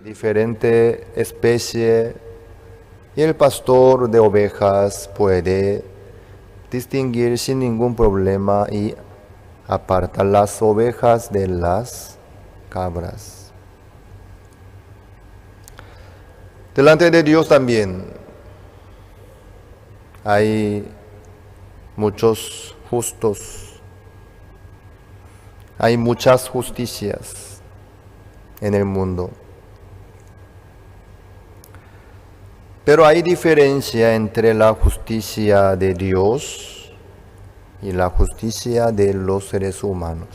diferente especie y el pastor de ovejas puede distinguir sin ningún problema y apartar las ovejas de las cabras. Delante de Dios también hay muchos justos, hay muchas justicias en el mundo. Pero hay diferencia entre la justicia de Dios y la justicia de los seres humanos.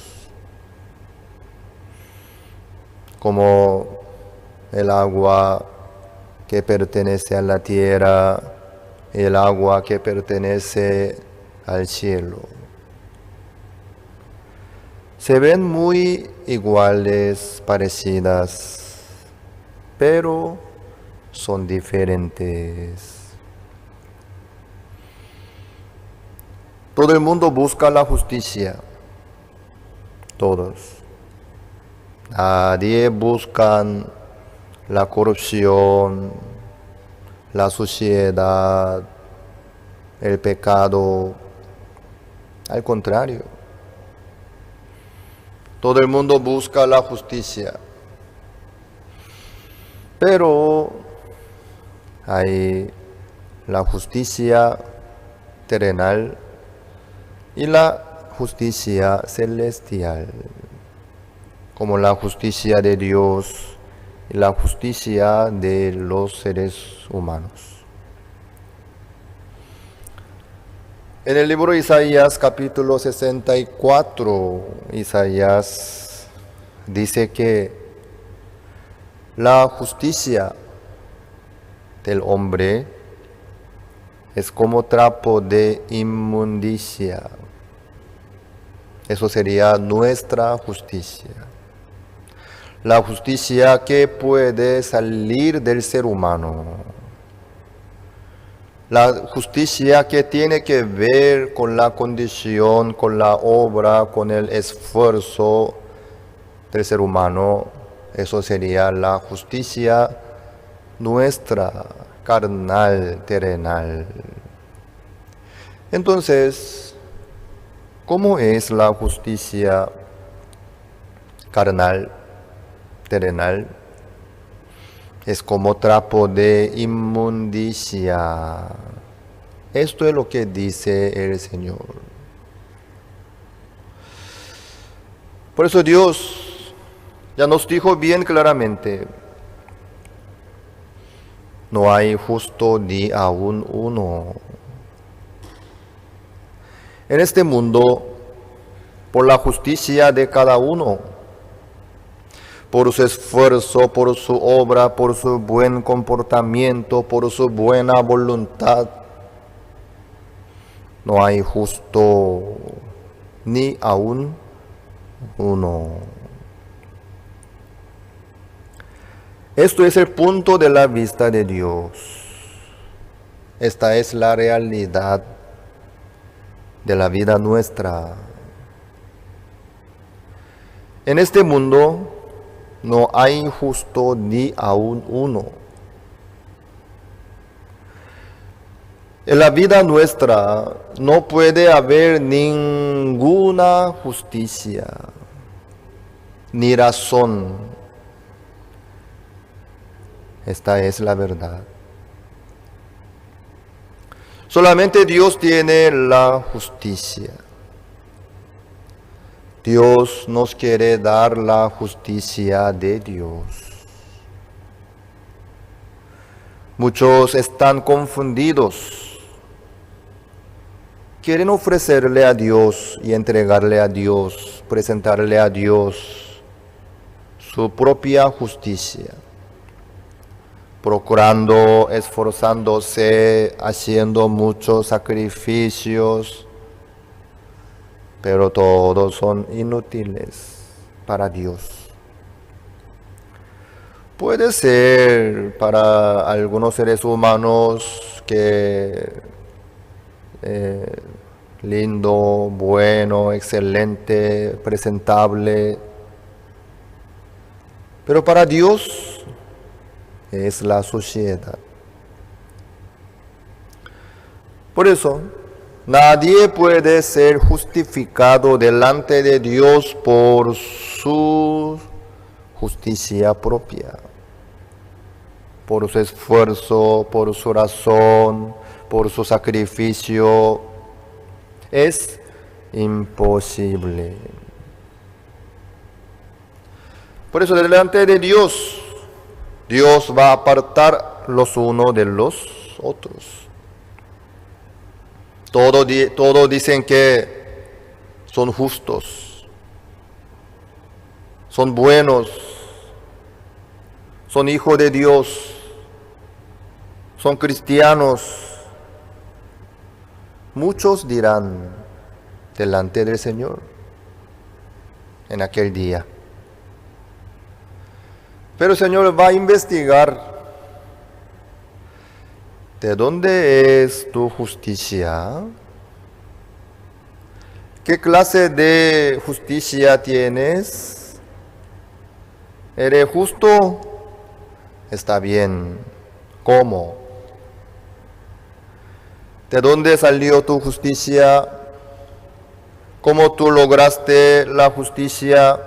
Como el agua que pertenece a la tierra, el agua que pertenece al cielo. Se ven muy iguales, parecidas, pero son diferentes. Todo el mundo busca la justicia, todos. Nadie busca la corrupción, la suciedad, el pecado. Al contrario, todo el mundo busca la justicia. Pero hay la justicia terrenal y la justicia celestial, como la justicia de Dios y la justicia de los seres humanos. En el libro de Isaías, capítulo 64, Isaías dice que la justicia del hombre es como trapo de inmundicia. Eso sería nuestra justicia. La justicia que puede salir del ser humano. La justicia que tiene que ver con la condición, con la obra, con el esfuerzo del ser humano. Eso sería la justicia nuestra, carnal, terrenal. Entonces, ¿cómo es la justicia carnal, terrenal? Es como trapo de inmundicia. Esto es lo que dice el Señor. Por eso Dios ya nos dijo bien claramente: no hay justo ni aún uno. En este mundo, por la justicia de cada uno, por su esfuerzo, por su obra, por su buen comportamiento, por su buena voluntad, no hay justo ni aún uno. Esto es el punto de la vista de Dios. Esta es la realidad de la vida nuestra. En este mundo no hay justo ni aún uno. En la vida nuestra no puede haber ninguna justicia, ni razón. Esta es la verdad. Solamente Dios tiene la justicia. Dios nos quiere dar la justicia de Dios. Muchos están confundidos. Quieren ofrecerle a Dios y entregarle a Dios, presentarle a Dios su propia justicia, procurando, esforzándose, haciendo muchos sacrificios, pero todos son inútiles para Dios. Puede ser para algunos seres humanos que lindo, bueno, excelente, presentable, pero para Dios es la sociedad. Por eso, nadie puede ser justificado delante de Dios por su justicia propia, por su esfuerzo, por su razón, por su sacrificio. Es imposible. Por eso delante de Dios, Dios va a apartar los unos de los otros. Todos dicen que son justos, son buenos, son hijos de Dios, son cristianos. Muchos dirán delante del Señor en aquel día. Pero el Señor va a investigar. ¿De dónde es tu justicia? ¿Qué clase de justicia tienes? ¿Eres justo? Está bien. ¿Cómo? ¿De dónde salió tu justicia? ¿Cómo tú lograste la justicia?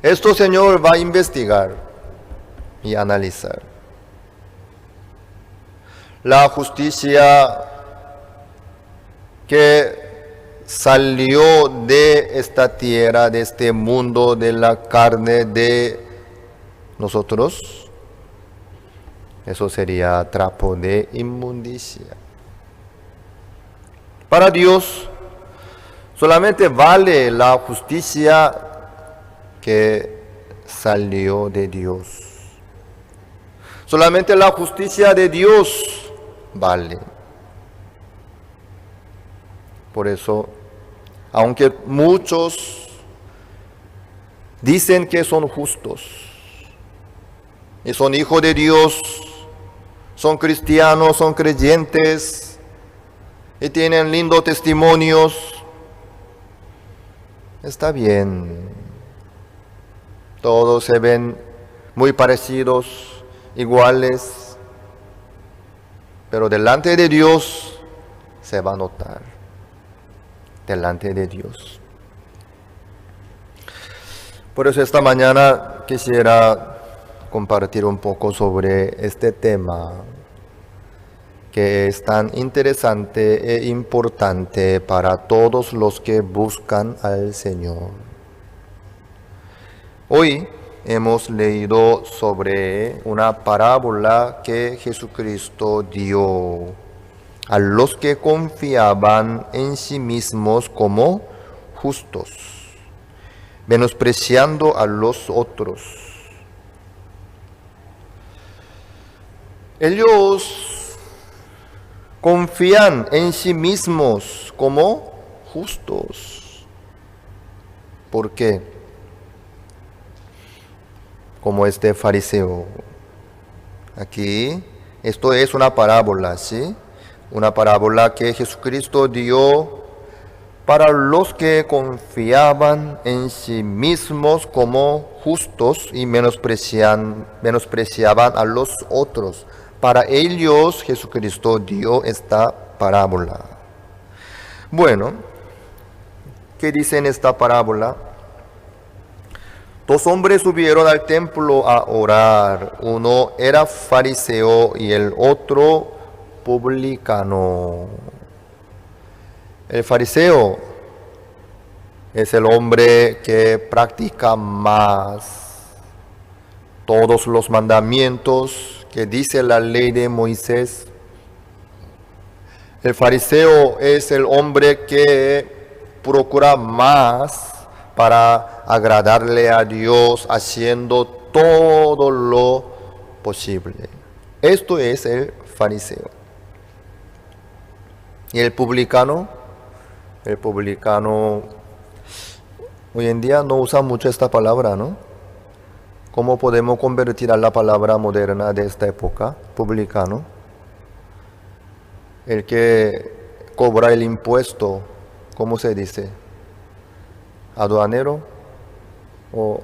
Esto, Señor, va a investigar y analizar. La justicia que salió de esta tierra, de este mundo, de la carne de nosotros, eso sería trapo de inmundicia. Para Dios solamente vale la justicia que salió de Dios. Solamente la justicia de Dios vale. Por eso, aunque muchos dicen que son justos y son hijos de Dios, son cristianos, son creyentes y tienen lindos testimonios, está bien. Todos se ven muy parecidos, iguales, pero delante de Dios se va a notar. Delante de Dios. Por eso esta mañana quisiera compartir un poco sobre este tema que es tan interesante e importante para todos los que buscan al Señor. Hoy hemos leído sobre una parábola que Jesucristo dio a los que confiaban en sí mismos como justos, menospreciando a los otros. Ellos confían en sí mismos como justos. ¿Por qué? Como este fariseo. Aquí, esto es una parábola, ¿sí? Una parábola que Jesucristo dio para los que confiaban en sí mismos como justos y menospreciaban a los otros. Para ellos Jesucristo dio esta parábola. Bueno, ¿qué dice en esta parábola? Dos hombres subieron al templo a orar. Uno era fariseo y el otro publicano. El fariseo es el hombre que practica más todos los mandamientos que dice la ley de Moisés. El fariseo es el hombre que procura más para agradarle a Dios, haciendo todo lo posible. Esto es el fariseo. Y el publicano hoy en día no usa mucho esta palabra, ¿no? ¿Cómo podemos convertir a la palabra moderna de esta época? Publicano. El que cobra el impuesto, ¿cómo se dice? ¿Aduanero? ¿O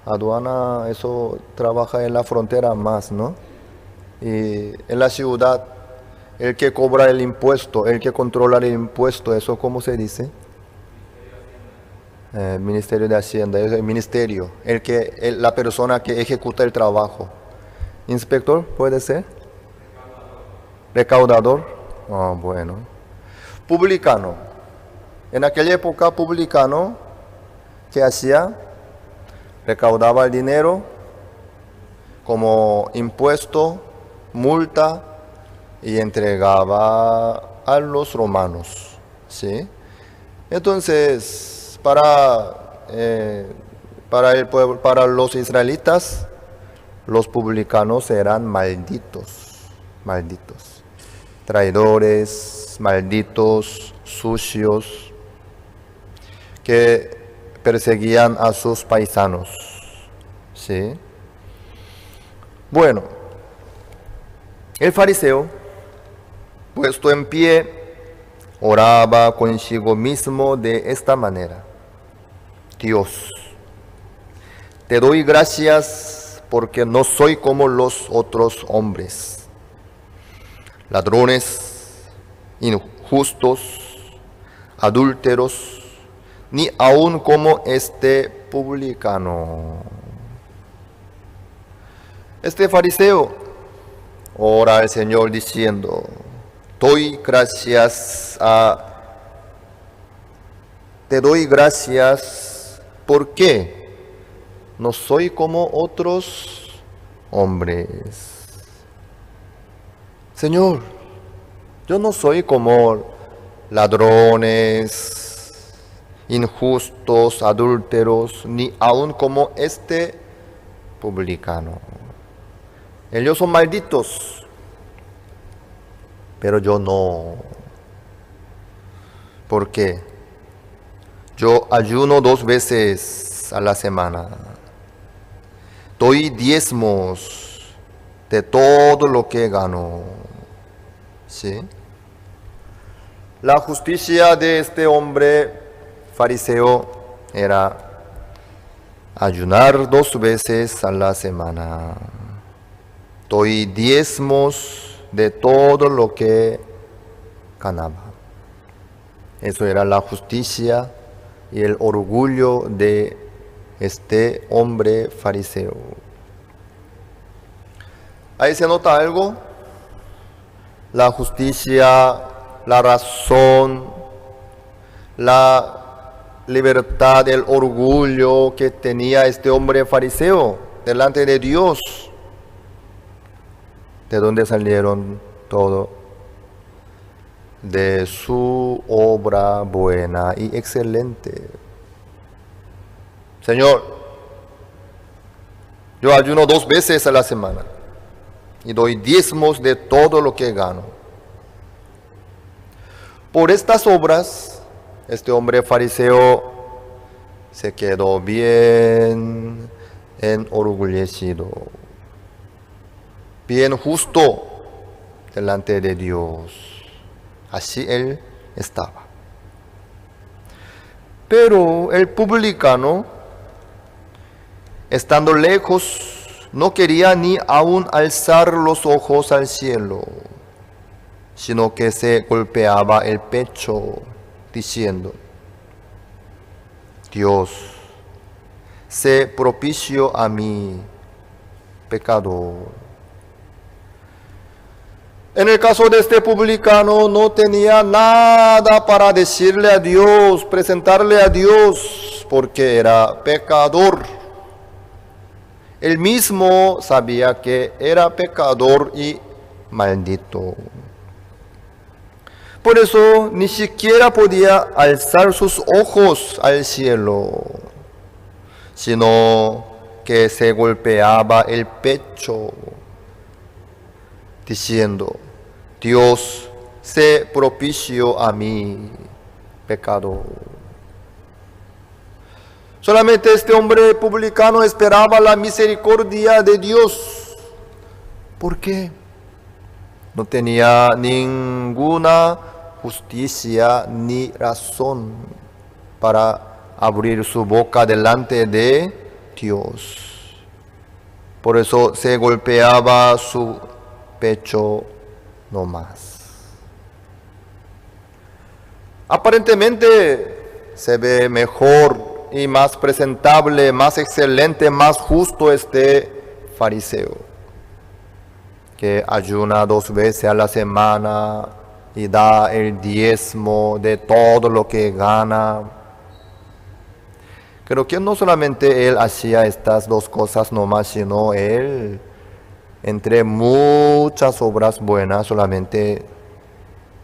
Aduana, eso trabaja en la frontera más, ¿no? Y en la ciudad, el que cobra el impuesto, el que controla el impuesto, ¿eso cómo se dice? Ministerio de Hacienda, es el ministerio, la persona que ejecuta el trabajo. Inspector, ¿puede ser? Recaudador. Ah, bueno. Publicano. En aquella época, publicano, ¿qué hacía? Recaudaba el dinero como impuesto, multa, y entregaba a los romanos, ¿sí? Entonces, para el pueblo, para los israelitas, los publicanos eran malditos, malditos, traidores, malditos, sucios, que perseguían a sus paisanos, ¿sí? Bueno, el fariseo, puesto en pie, oraba consigo mismo de esta manera: Dios, te doy gracias porque no soy como los otros hombres, ladrones, injustos, adúlteros, ni aun como este publicano. Este fariseo ora al Señor diciendo: te doy gracias porque no soy como otros hombres. Señor, yo no soy como ladrones, injustos, adúlteros, ni aun como este publicano. Ellos son malditos, pero yo no. ¿Por qué? Yo ayuno 2 veces a la semana. Doy diezmos de todo lo que gano. ¿Sí? La justicia de este hombre fariseo era ayunar 2 veces a la semana. Doy diezmos de todo lo que ganaba. Eso era la justicia y el orgullo de este hombre fariseo. Ahí se nota algo: la justicia, la razón, la libertad, el orgullo que tenía este hombre fariseo delante de Dios. ¿De dónde salieron todo? De su obra buena y excelente. Señor, yo ayuno 2 veces a la semana y doy diezmos de todo lo que gano. Por estas obras, este hombre fariseo se quedó bien enorgullecido, bien justo delante de Dios. Así él estaba. Pero el publicano, estando lejos, no quería ni aún alzar los ojos al cielo, sino que se golpeaba el pecho, diciendo: Dios, sé propicio a mí, pecador. En el caso de este publicano, no tenía nada para decirle a Dios, presentarle a Dios, porque era pecador. Él mismo sabía que era pecador y maldito. Por eso ni siquiera podía alzar sus ojos al cielo, sino que se golpeaba el pecho, diciendo: Dios, sé propicio a mí, pecador. Solamente este hombre publicano esperaba la misericordia de Dios. ¿Por qué? No tenía ninguna justicia ni razón para abrir su boca delante de Dios. Por eso se golpeaba su pecho no más. Aparentemente se ve mejor y más presentable, más excelente, más justo este fariseo, que ayuna 2 veces a la semana y da el diezmo de todo lo que gana. Creo que no solamente él hacía estas 2 cosas nomás, sino él, entre muchas obras buenas, solamente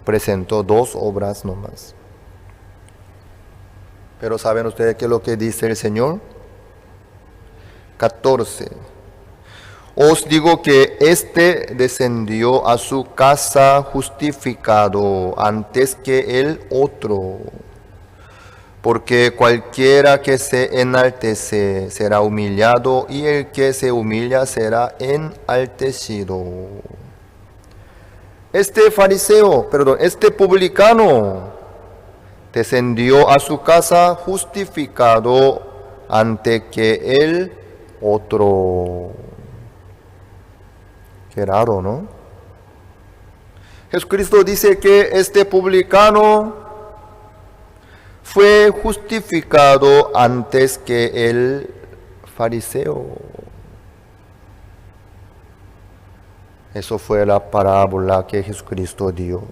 presentó 2 obras nomás. Pero ¿saben ustedes qué es lo que dice el Señor? 14. Os digo que éste descendió a su casa justificado antes que el otro. Porque cualquiera que se enaltece será humillado, y el que se humilla será enaltecido. Este publicano descendió a su casa justificado antes que el otro. Qué raro, ¿no? Jesucristo dice que este publicano fue justificado antes que el fariseo. Eso fue la parábola que Jesucristo dio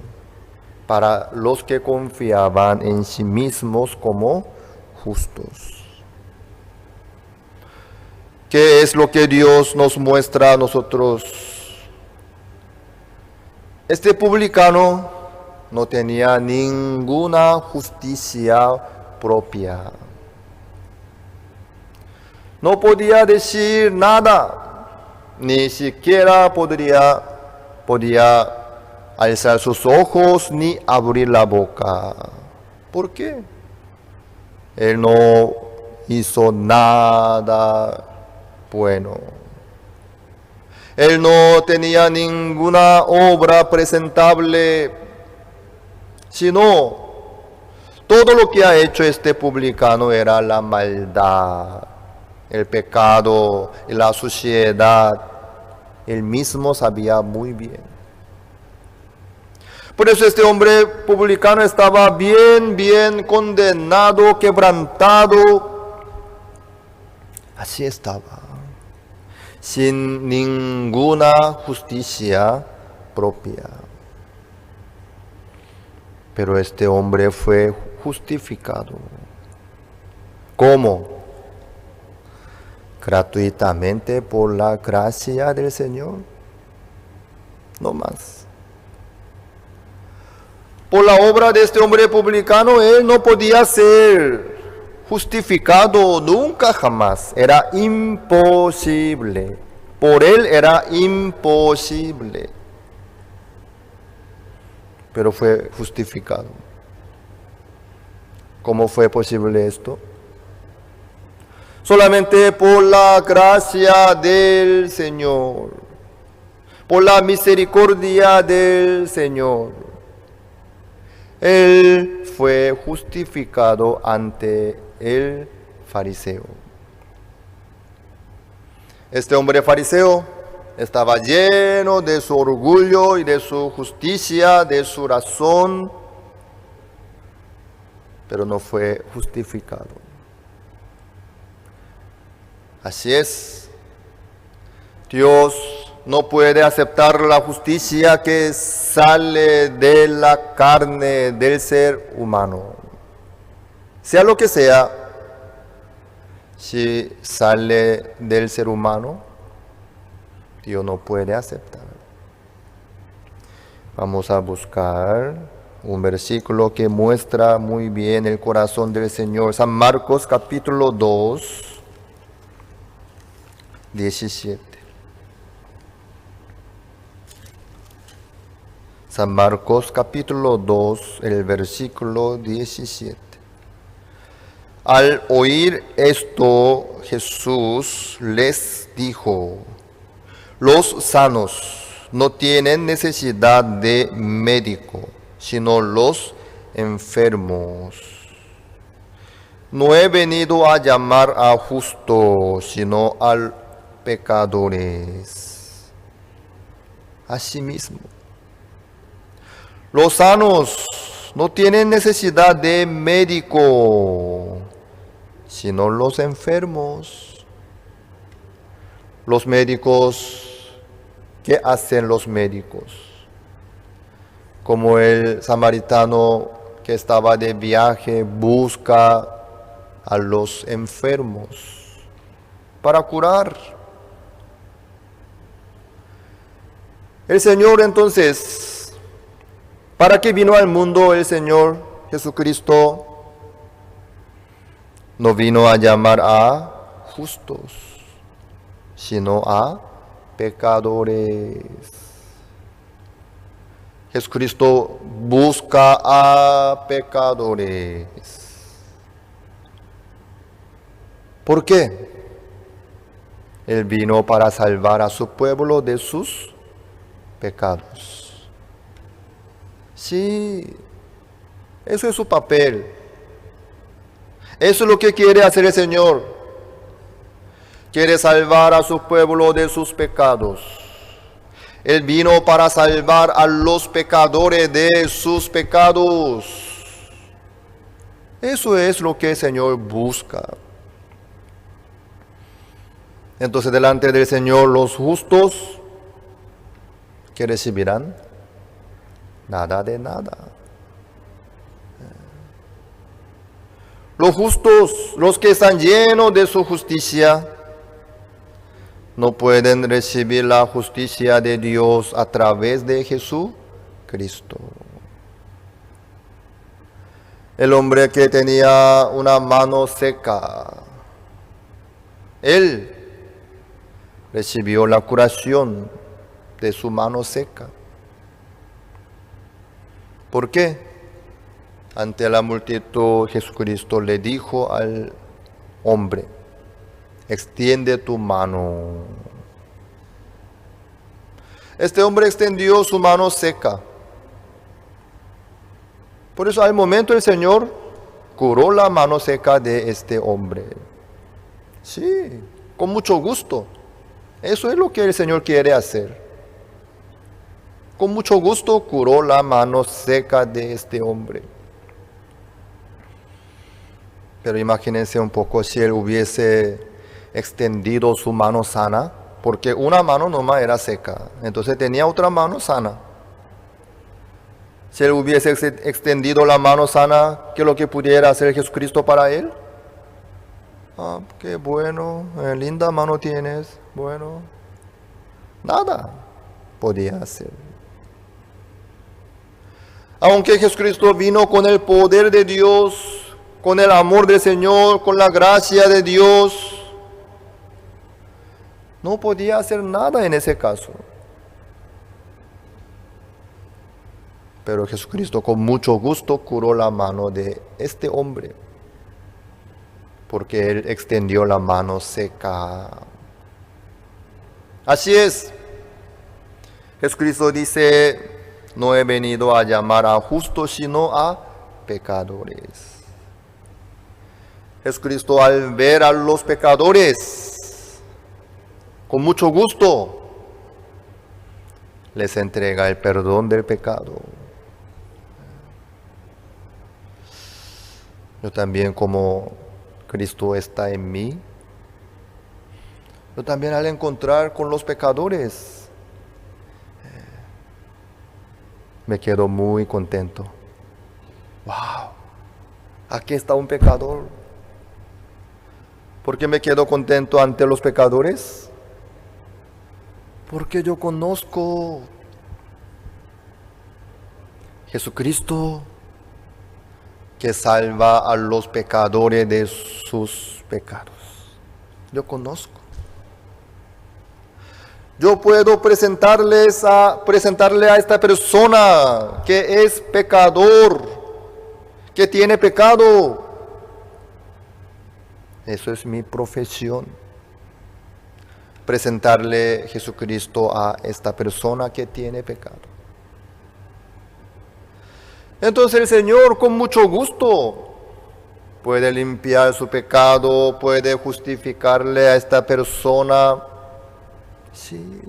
para los que confiaban en sí mismos como justos. ¿Qué es lo que Dios nos muestra a nosotros? Este publicano no tenía ninguna justicia propia. No podía decir nada, ni siquiera podía alzar sus ojos ni abrir la boca. ¿Por qué? Él no hizo nada bueno. Él no tenía ninguna obra presentable, sino todo lo que ha hecho este publicano era la maldad, el pecado y la suciedad. Él mismo sabía muy bien. Por eso este hombre publicano estaba bien condenado, quebrantado. Así estaba, sin ninguna justicia propia. Pero este hombre fue justificado. ¿Cómo? Gratuitamente por la gracia del Señor. No más. Por la obra de este hombre publicano, él no podía ser justificado nunca jamás. Era imposible. Por él era imposible. Pero fue justificado. ¿Cómo fue posible esto? Solamente por la gracia del Señor, por la misericordia del Señor. Él fue justificado ante el fariseo. Este hombre fariseo estaba lleno de su orgullo y de su justicia, de su razón, pero no fue justificado. Así es. Dios no puede aceptar la justicia que sale de la carne del ser humano. Sea lo que sea, si sale del ser humano, Dios no puede aceptar. Vamos a buscar un versículo que muestra muy bien el corazón del Señor. San Marcos capítulo 2, 17. San Marcos capítulo 2, el versículo 17. Al oír esto, Jesús les dijo: los sanos no tienen necesidad de médico, sino los enfermos. no he venido a llamar a justos, sino a pecadores. Asimismo, los sanos no tienen necesidad de médico, sino los enfermos. Los médicos, ¿qué hacen los médicos? Como el samaritano que estaba de viaje, busca a los enfermos para curar. El Señor entonces, ¿para qué vino al mundo el Señor Jesucristo? No vino a llamar a justos, sino a pecadores. Jesucristo busca a pecadores. ¿Por qué? Él vino para salvar a su pueblo de sus pecados. Sí, eso es su papel. Eso es lo que quiere hacer el Señor. Quiere salvar a su pueblo de sus pecados. Él vino para salvar a los pecadores de sus pecados. Eso es lo que el Señor busca. Entonces, delante del Señor, los justos, ¿qué recibirán? Nada de nada. Los justos, los que están llenos de su justicia, no pueden recibir la justicia de Dios a través de Jesucristo. El hombre que tenía una mano seca, él recibió la curación de su mano seca. ¿Por qué? Ante la multitud, Jesucristo le dijo al hombre: extiende tu mano. Este hombre extendió su mano seca. Por eso al momento el Señor curó la mano seca de este hombre. Sí, con mucho gusto. Eso es lo que el Señor quiere hacer. Con mucho gusto curó la mano seca de este hombre. Pero imagínense un poco si él hubiese extendido su mano sana, porque una mano nomás era seca, entonces tenía otra mano sana. Si él hubiese extendido la mano sana, ¿qué es lo que pudiera hacer Jesucristo para él? Ah, qué bueno, linda mano tienes, bueno, nada podía hacer. Aunque Jesucristo vino con el poder de Dios, con el amor del Señor, con la gracia de Dios, no podía hacer nada en ese caso. Pero Jesucristo con mucho gusto curó la mano de este hombre, porque él extendió la mano seca. Así es. Jesucristo dice: no he venido a llamar a justos, sino a pecadores. Jesucristo, al ver a los pecadores, con mucho gusto, les entrega el perdón del pecado. Yo también, como Cristo está en mí, yo también al encontrar con los pecadores, me quedo muy contento. ¡Wow! Aquí está un pecador. ¿Por qué me quedo contento ante los pecadores? Porque yo conozco Jesucristo, que salva a los pecadores de sus pecados. Yo conozco. Yo puedo presentarle a esta persona que es pecador, que tiene pecado. Eso es mi profesión. Presentarle Jesucristo a esta persona que tiene pecado. Entonces el Señor, con mucho gusto, puede limpiar su pecado, puede justificarle a esta persona. Sí.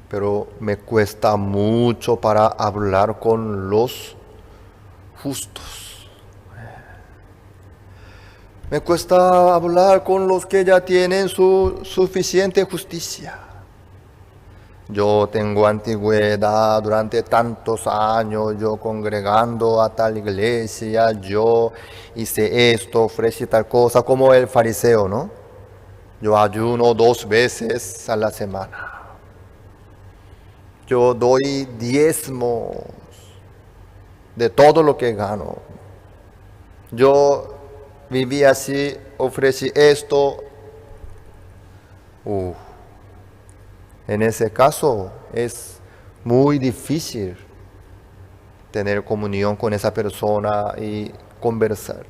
Pero me cuesta mucho para hablar con los justos. Me cuesta hablar con los que ya tienen su suficiente justicia. Yo tengo antigüedad durante tantos años, yo congregando a tal iglesia, yo hice esto, ofrecí tal cosa, como el fariseo, ¿no? Yo ayuno 2 veces a la semana. Yo doy diezmos de todo lo que gano. Yo viví así, ofrecí esto. En ese caso es muy difícil tener comunión con esa persona y conversar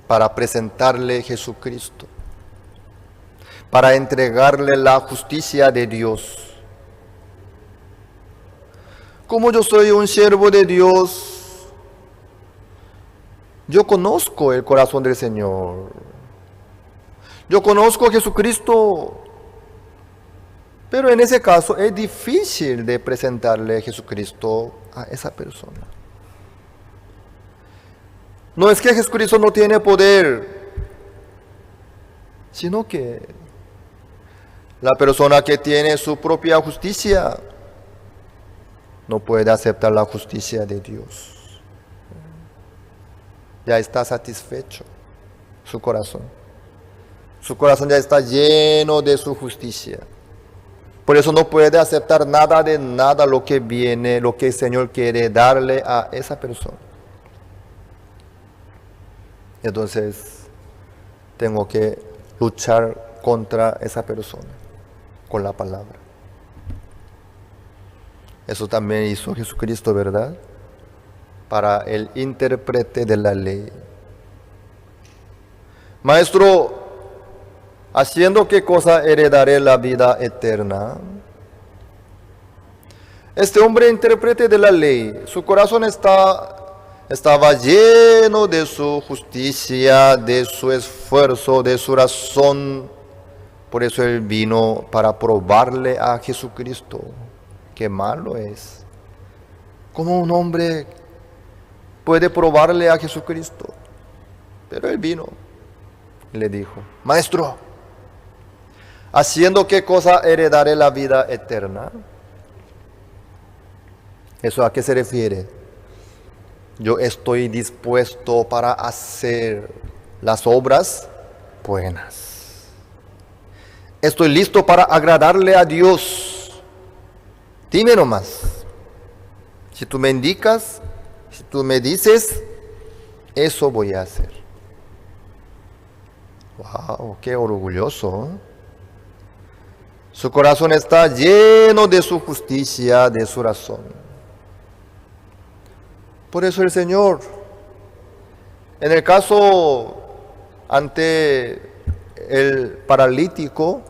para presentarle Jesucristo, para entregarle la justicia de Dios. Como yo soy un siervo de Dios, yo conozco el corazón del Señor. Yo conozco a Jesucristo. Pero en ese caso es difícil de presentarle a Jesucristo a esa persona. No es que Jesucristo no tiene poder, sino que la persona que tiene su propia justicia no puede aceptar la justicia de Dios. Ya está satisfecho su corazón. Su corazón ya está lleno de su justicia. Por eso no puede aceptar nada de nada lo que viene, lo que el Señor quiere darle a esa persona. Entonces, tengo que luchar contra esa persona con la palabra. Eso también hizo Jesucristo, ¿verdad? Para el intérprete de la ley. Maestro, ¿haciendo qué cosa heredaré la vida eterna? Este hombre intérprete de la ley, su corazón estaba lleno de su justicia, de su esfuerzo, de su razón. Por eso él vino para probarle a Jesucristo. Qué malo es. ¿Cómo un hombre puede probarle a Jesucristo? Pero él vino y le dijo: Maestro, ¿haciendo qué cosa heredaré la vida eterna? ¿Eso a qué se refiere? Yo estoy dispuesto para hacer las obras buenas. Estoy listo para agradarle a Dios. Dime nomás. Si tú me indicas, si tú me dices, eso voy a hacer. ¡Wow! ¡Qué orgulloso! Su corazón está lleno de su justicia, de su razón. Por eso el Señor, en el caso ante el paralítico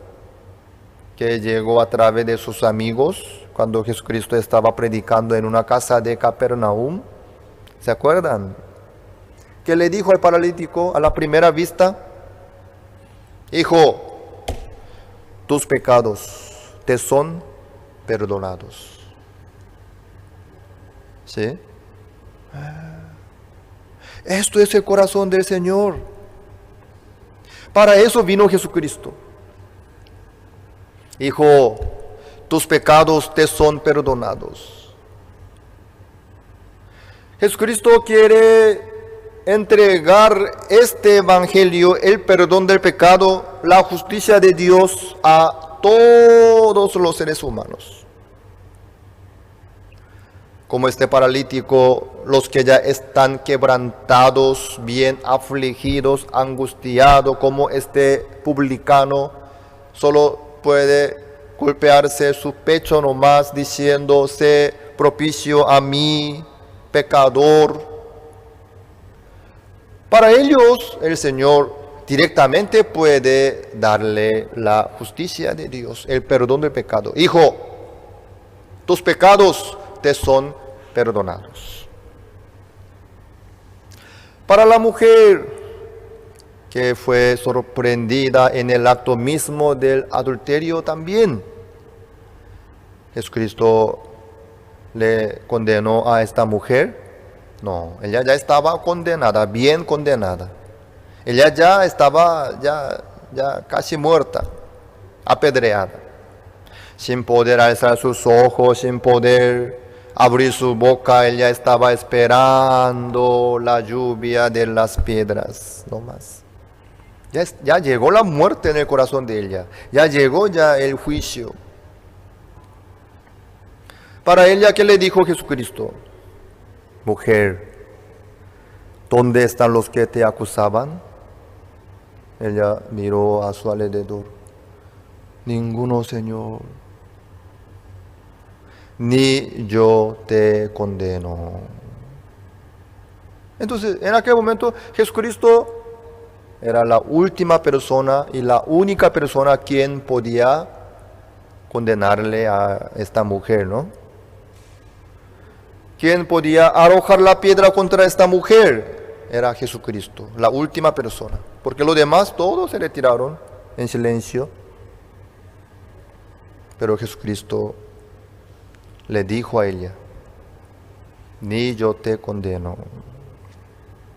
que llegó a través de sus amigos, cuando Jesucristo estaba predicando en una casa de Capernaum, ¿se acuerdan? ¿Qué le dijo al paralítico a la primera vista? Hijo, tus pecados te son perdonados. ¿Sí? Esto es el corazón del Señor. Para eso vino Jesucristo. Hijo, tus pecados te son perdonados. Jesucristo quiere entregar este evangelio, el perdón del pecado, la justicia de Dios a todos los seres humanos. Como este paralítico, los que ya están quebrantados, bien afligidos, angustiados, como este publicano, solo puede golpearse su pecho nomás diciendo: sé propicio a mí, pecador. Para ellos el Señor directamente puede darle la justicia de Dios, el perdón del pecado. Hijo, tus pecados te son perdonados. Para la mujer que fue sorprendida en el acto mismo del adulterio también, Jesucristo le condenó a esta mujer. No, ella ya estaba condenada, bien condenada. Ella ya estaba ya casi muerta, apedreada, sin poder alzar sus ojos, sin poder abrir su boca. Ella estaba esperando la lluvia de las piedras, no más. Ya llegó la muerte en el corazón de ella, ya llegó ya el juicio. Para ella, ¿qué le dijo Jesucristo? Mujer, ¿dónde están los que te acusaban? Ella miró a su alrededor. Ninguno, Señor. Ni yo te condeno. Entonces, en aquel momento, Jesucristo era la última persona y la única persona a quien podía condenarle a esta mujer, ¿no? ¿Quién podía arrojar la piedra contra esta mujer? Era Jesucristo, la última persona. Porque los demás todos se retiraron en silencio. Pero Jesucristo le dijo a ella, ni yo te condeno.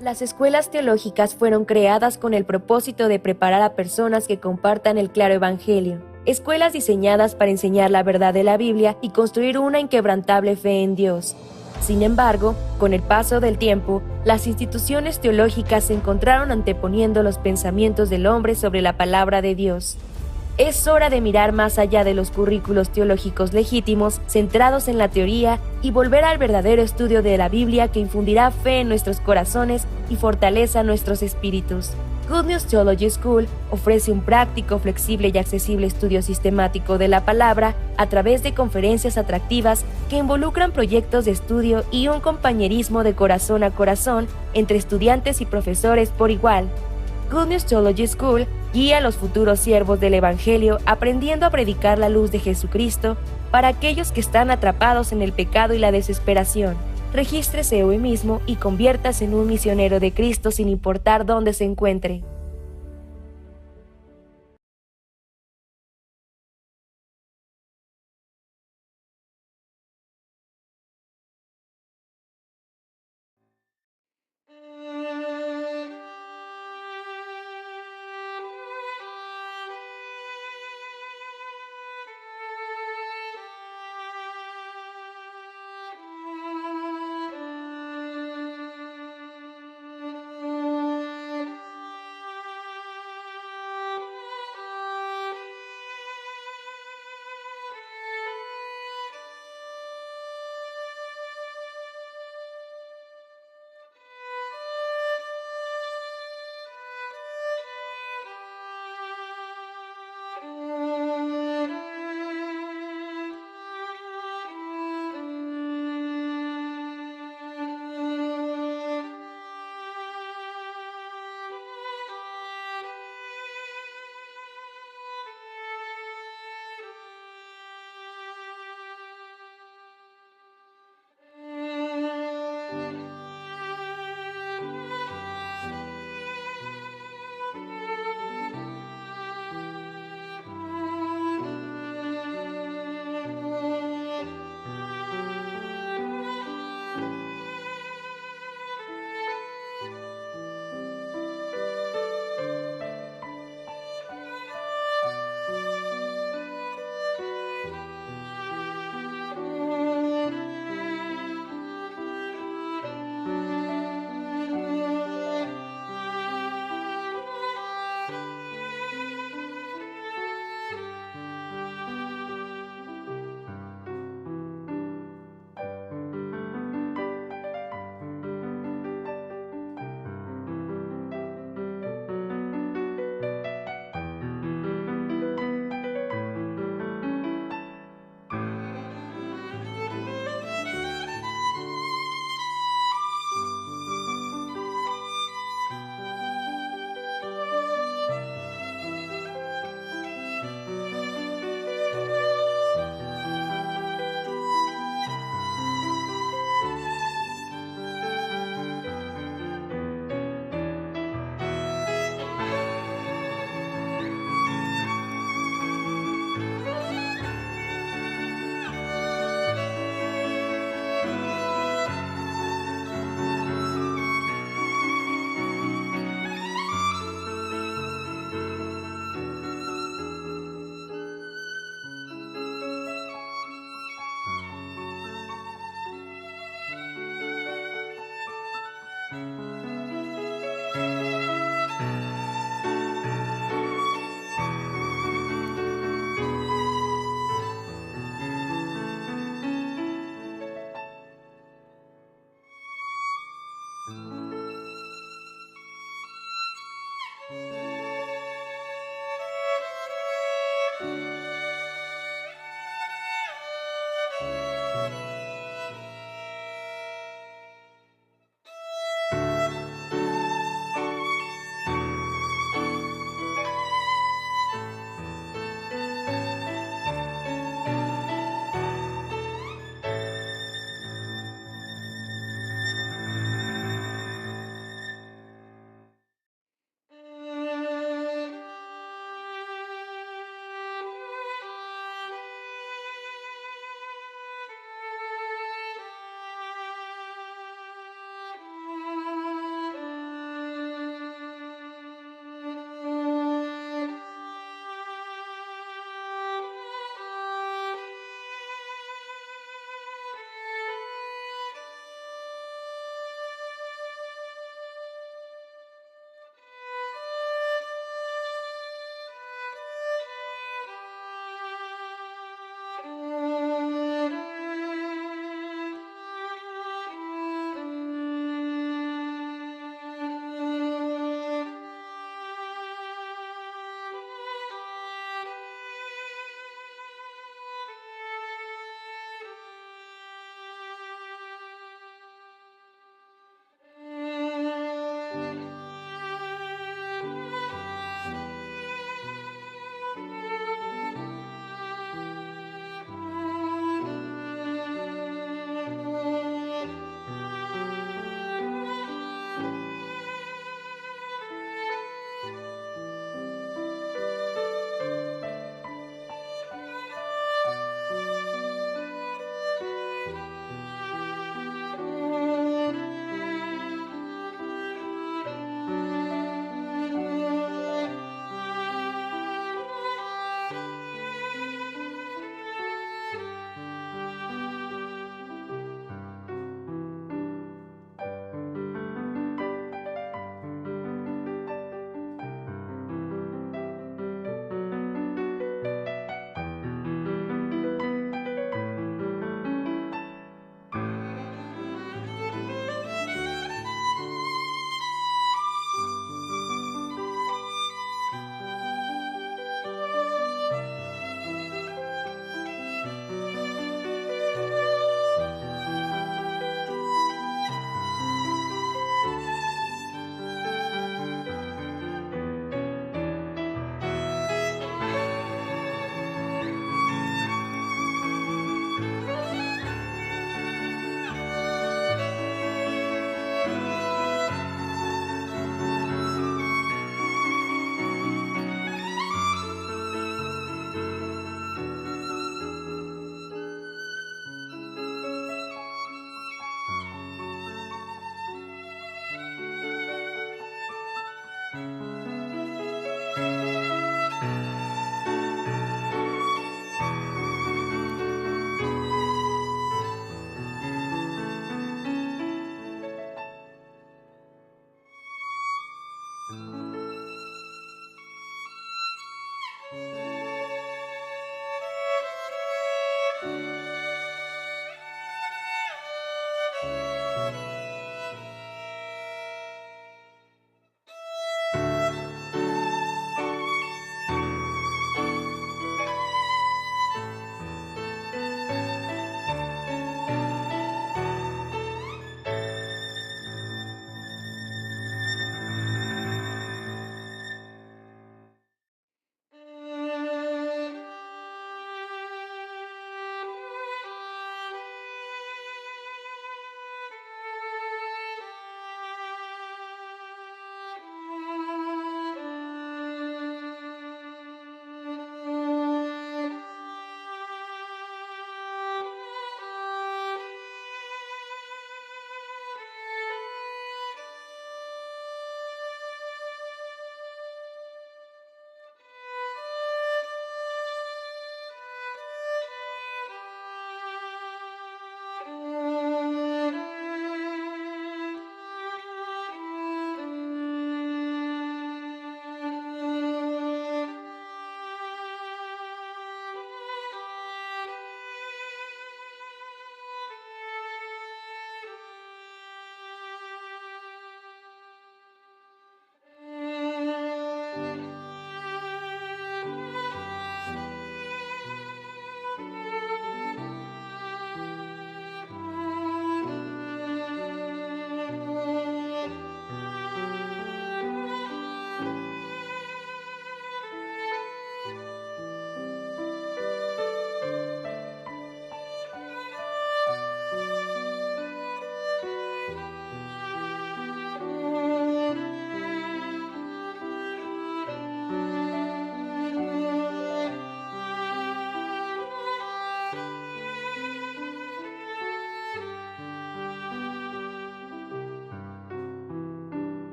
Las escuelas teológicas fueron creadas con el propósito de preparar a personas que compartan el claro evangelio. Escuelas diseñadas para enseñar la verdad de la Biblia y construir una inquebrantable fe en Dios. Sin embargo, con el paso del tiempo, las instituciones teológicas se encontraron anteponiendo los pensamientos del hombre sobre la palabra de Dios. Es hora de mirar más allá de los currículos teológicos legítimos, centrados en la teoría, y volver al verdadero estudio de la Biblia que infundirá fe en nuestros corazones y fortaleza nuestros espíritus. Good News Theology School ofrece un práctico, flexible y accesible estudio sistemático de la palabra a través de conferencias atractivas que involucran proyectos de estudio y un compañerismo de corazón a corazón entre estudiantes y profesores por igual. Good News Theology School guía a los futuros siervos del Evangelio aprendiendo a predicar la luz de Jesucristo para aquellos que están atrapados en el pecado y la desesperación. Regístrese hoy mismo y conviértase en un misionero de Cristo sin importar dónde se encuentre.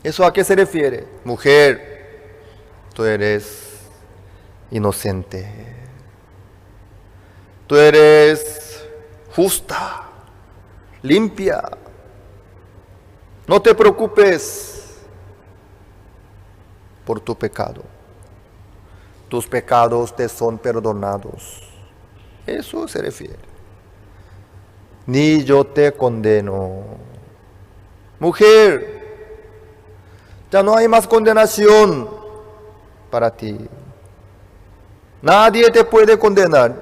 ¿Eso a qué se refiere? Mujer, tú eres inocente. Tú eres justa, limpia. No te preocupes por tu pecado. Tus pecados te son perdonados. Eso se refiere. Ni yo te condeno. Mujer, ya no hay más condenación para ti. Nadie te puede condenar,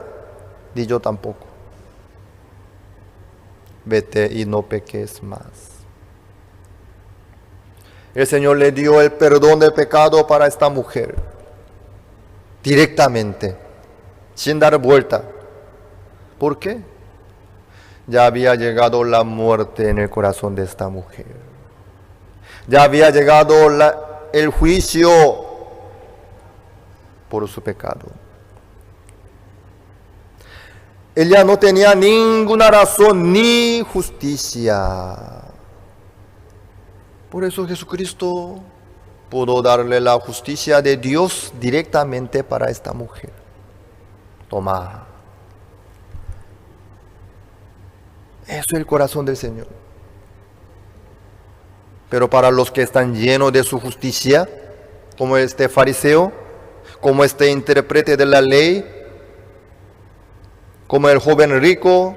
ni yo tampoco. Vete y no peques más. El Señor le dio el perdón del pecado para esta mujer, directamente, sin dar vuelta. ¿Por qué? Ya había llegado la muerte en el corazón de esta mujer. Ya había llegado el juicio por su pecado. Ella no tenía ninguna razón ni justicia. Por eso Jesucristo pudo darle la justicia de Dios directamente para esta mujer. Toma. Eso es el corazón del Señor. Pero para los que están llenos de su justicia, como este fariseo, como este intérprete de la ley, como el joven rico,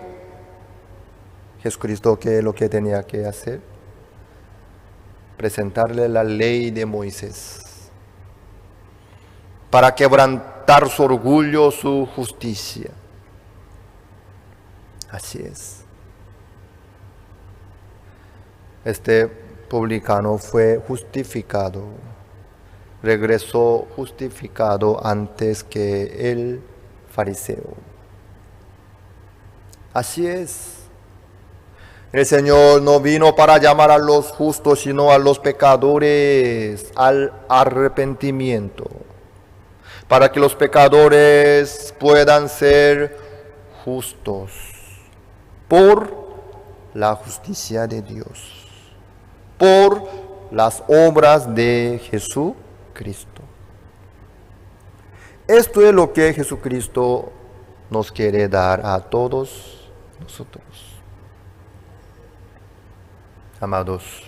Jesucristo, ¿qué es lo que tenía que hacer? Presentarle la ley de Moisés para quebrantar su orgullo, su justicia. Así es. Este publicano fue justificado, regresó justificado antes que el fariseo. Así es. El Señor no vino para llamar a los justos, sino a los pecadores al arrepentimiento, para que los pecadores puedan ser justos por la justicia de Dios, por las obras de Jesucristo. Esto es lo que Jesucristo nos quiere dar a todos nosotros. Amados,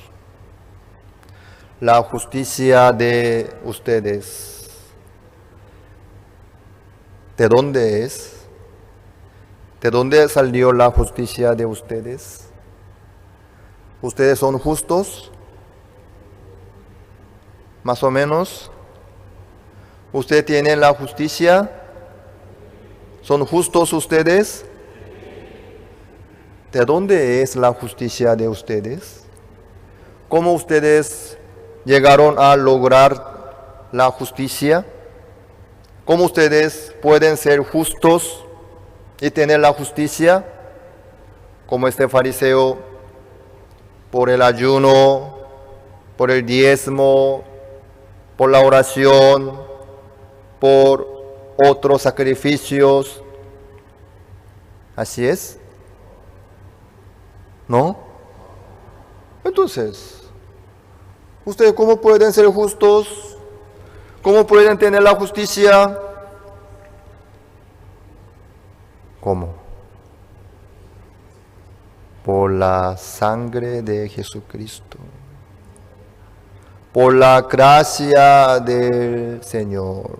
la justicia de ustedes, ¿de dónde es? ¿De dónde salió la justicia de ustedes? ¿Ustedes son justos? Más o menos. ¿Usted tiene la justicia? ¿Son justos ustedes? ¿De dónde es la justicia de ustedes? ¿Cómo ustedes llegaron a lograr la justicia? ¿Cómo ustedes pueden ser justos y tener la justicia? Como este fariseo, por el ayuno, por el diezmo, por la oración, por otros sacrificios. Así es. ¿No? Entonces, ¿ustedes cómo pueden ser justos? ¿Cómo pueden tener la justicia? ¿Cómo? Por la sangre de Jesucristo, por la gracia del Señor,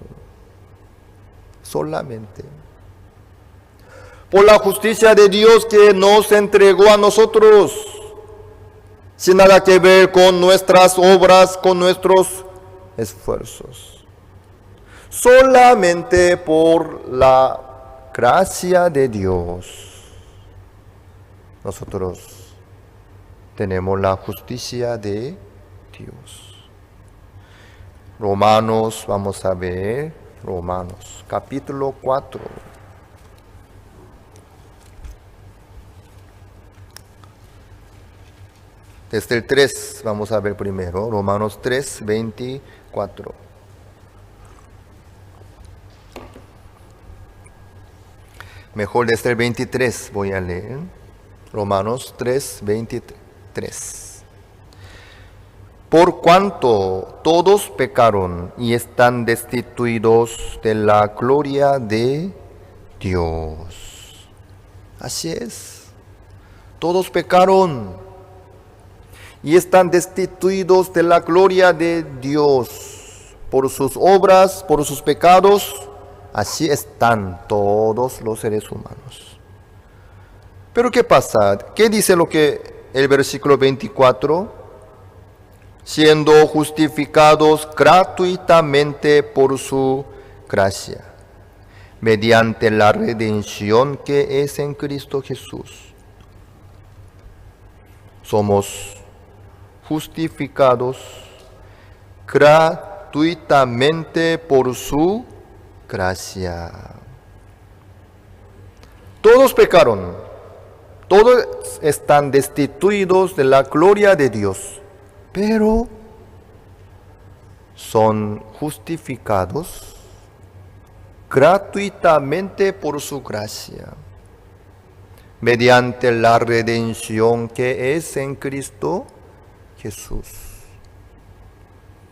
solamente. Por la justicia de Dios que nos entregó a nosotros, sin nada que ver con nuestras obras, con nuestros esfuerzos. Solamente por la gracia de Dios, nosotros tenemos la justicia de Dios. Romanos, vamos a ver, Romanos, capítulo 4. Desde el 3, vamos a ver primero, Romanos 3, 24. Mejor desde el 23 voy a leer. Romanos 3, 23. Por cuanto todos pecaron y están destituidos de la gloria de Dios. Así es. Todos pecaron y están destituidos de la gloria de Dios por sus obras, por sus pecados. Así están todos los seres humanos. Pero ¿qué pasa? ¿Qué dice lo que el versículo 24? Siendo justificados gratuitamente por su gracia, mediante la redención que es en Cristo Jesús. Somos justificados gratuitamente por su gracia. Todos pecaron, todos están destituidos de la gloria de Dios, pero son justificados gratuitamente por su gracia, mediante la redención que es en Cristo Jesús.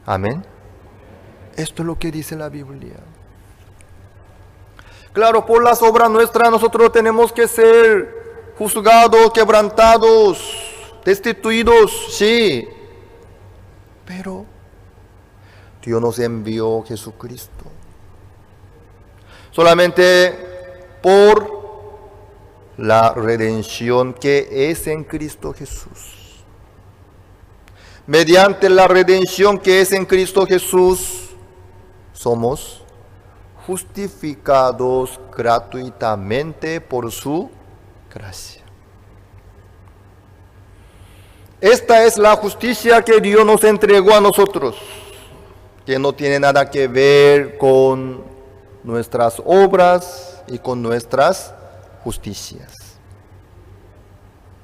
Amén. Esto es lo que dice la Biblia. Claro, por las obras nuestras nosotros tenemos que ser juzgados, quebrantados, destituidos, sí. Pero Dios nos envió a Jesucristo. Solamente por la redención que es en Cristo Jesús. Mediante la redención que es en Cristo Jesús, somos justificados gratuitamente por su gracia. Esta es la justicia que Dios nos entregó a nosotros, que no tiene nada que ver con nuestras obras y con nuestras justicias.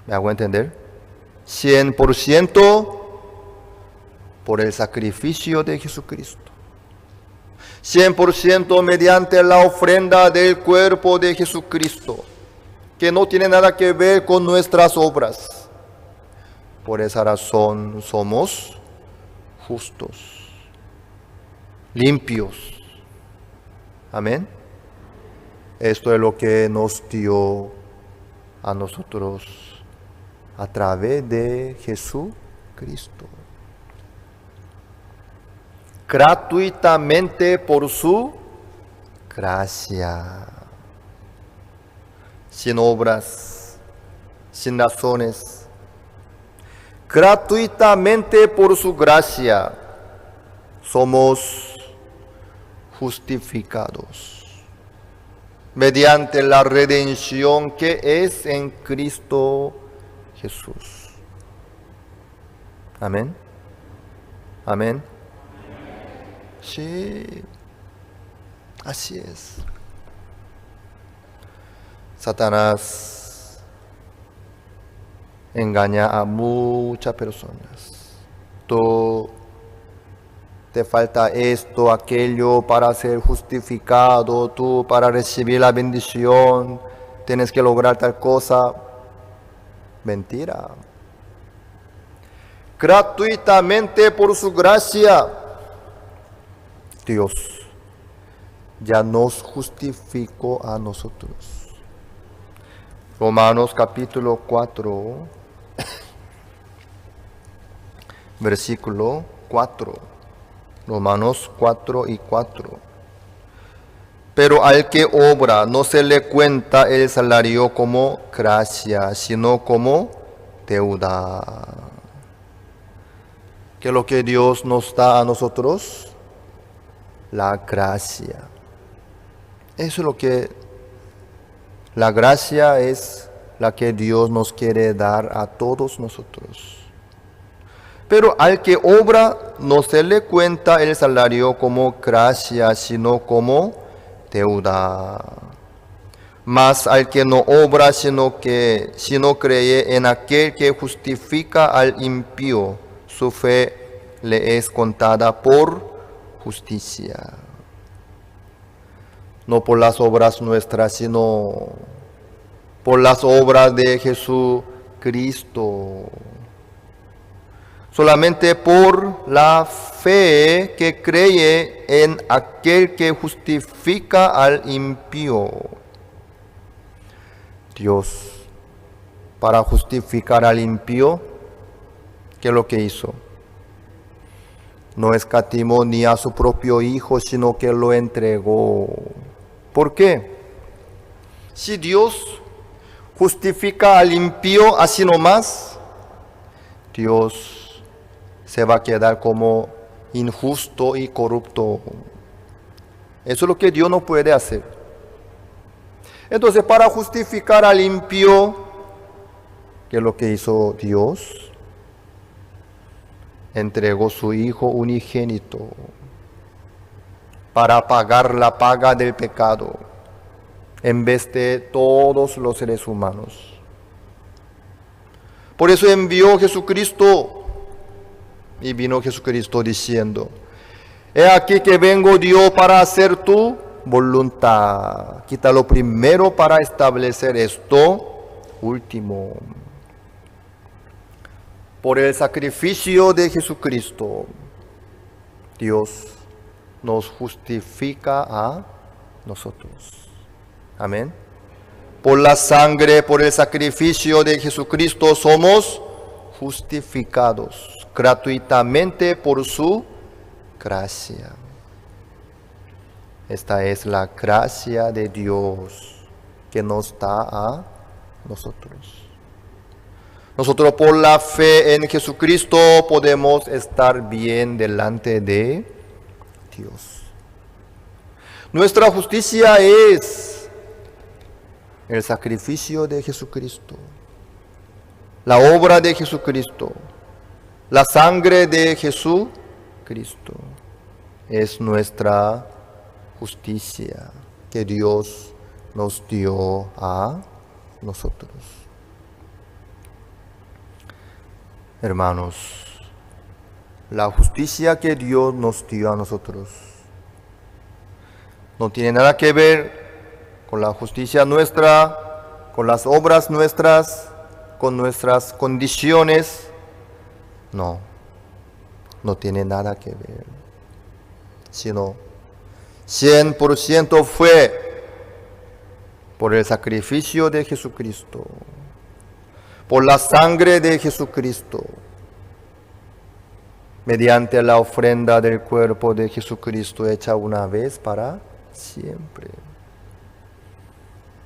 ¿Me hago entender? 100% por el sacrificio de Jesucristo. 100% mediante la ofrenda del cuerpo de Jesucristo, que no tiene nada que ver con nuestras obras. Por esa razón somos justos, limpios. Amén. Esto es lo que nos dio a nosotros a través de Jesucristo. Gratuitamente por su gracia. Sin obras, sin razones. Gratuitamente por su gracia somos justificados mediante la redención que es en Cristo Jesús. Amén. Amén. Sí, así es. Satanás engaña a muchas personas. Tú te falta esto, aquello para ser justificado, tú para recibir la bendición tienes que lograr tal cosa. Mentira. Gratuitamente por su gracia, Dios ya nos justificó a nosotros. Romanos capítulo 4, versículo 4. Romanos 4 y 4. Pero al que obra no se le cuenta el salario como gracia, sino como deuda. ¿Qué es lo que Dios nos da a nosotros? La gracia. Eso es lo que la gracia es, la que Dios nos quiere dar a todos nosotros. Pero al que obra no se le cuenta el salario como gracia, sino como deuda. Mas al que no obra, sino cree en aquel que justifica al impío, su fe le es contada por justicia. No por las obras nuestras, sino por las obras de Jesucristo. Solamente por la fe que cree en aquel que justifica al impío. Dios, para justificar al impío, ¿qué es lo que hizo? No escatimó ni a su propio Hijo, sino que lo entregó. ¿Por qué? Si Dios justifica al impío así nomás, Dios se va a quedar como injusto y corrupto. Eso es lo que Dios no puede hacer. Entonces, para justificar al impío, ¿qué es lo que hizo Dios? Entregó su Hijo unigénito para pagar la paga del pecado en vez de todos los seres humanos. Por eso envió Jesucristo. Y vino Jesucristo diciendo: he aquí que vengo Dios para hacer tu voluntad. Quita lo primero para establecer esto último. Por el sacrificio de Jesucristo, Dios nos justifica a nosotros. Amén. Por la sangre, por el sacrificio de Jesucristo somos justificados gratuitamente por su gracia. Esta es la gracia de Dios que nos da a nosotros. Nosotros por la fe en Jesucristo podemos estar bien delante de Dios. Nuestra justicia es el sacrificio de Jesucristo, la obra de Jesucristo, la sangre de Jesucristo. Es nuestra justicia que Dios nos dio a nosotros. Hermanos, la justicia que Dios nos dio a nosotros no tiene nada que ver con la justicia nuestra, con las obras nuestras, con nuestras condiciones. No tiene nada que ver, sino 100% fue por el sacrificio de Jesucristo, por la sangre de Jesucristo, mediante la ofrenda del cuerpo de Jesucristo hecha una vez para siempre.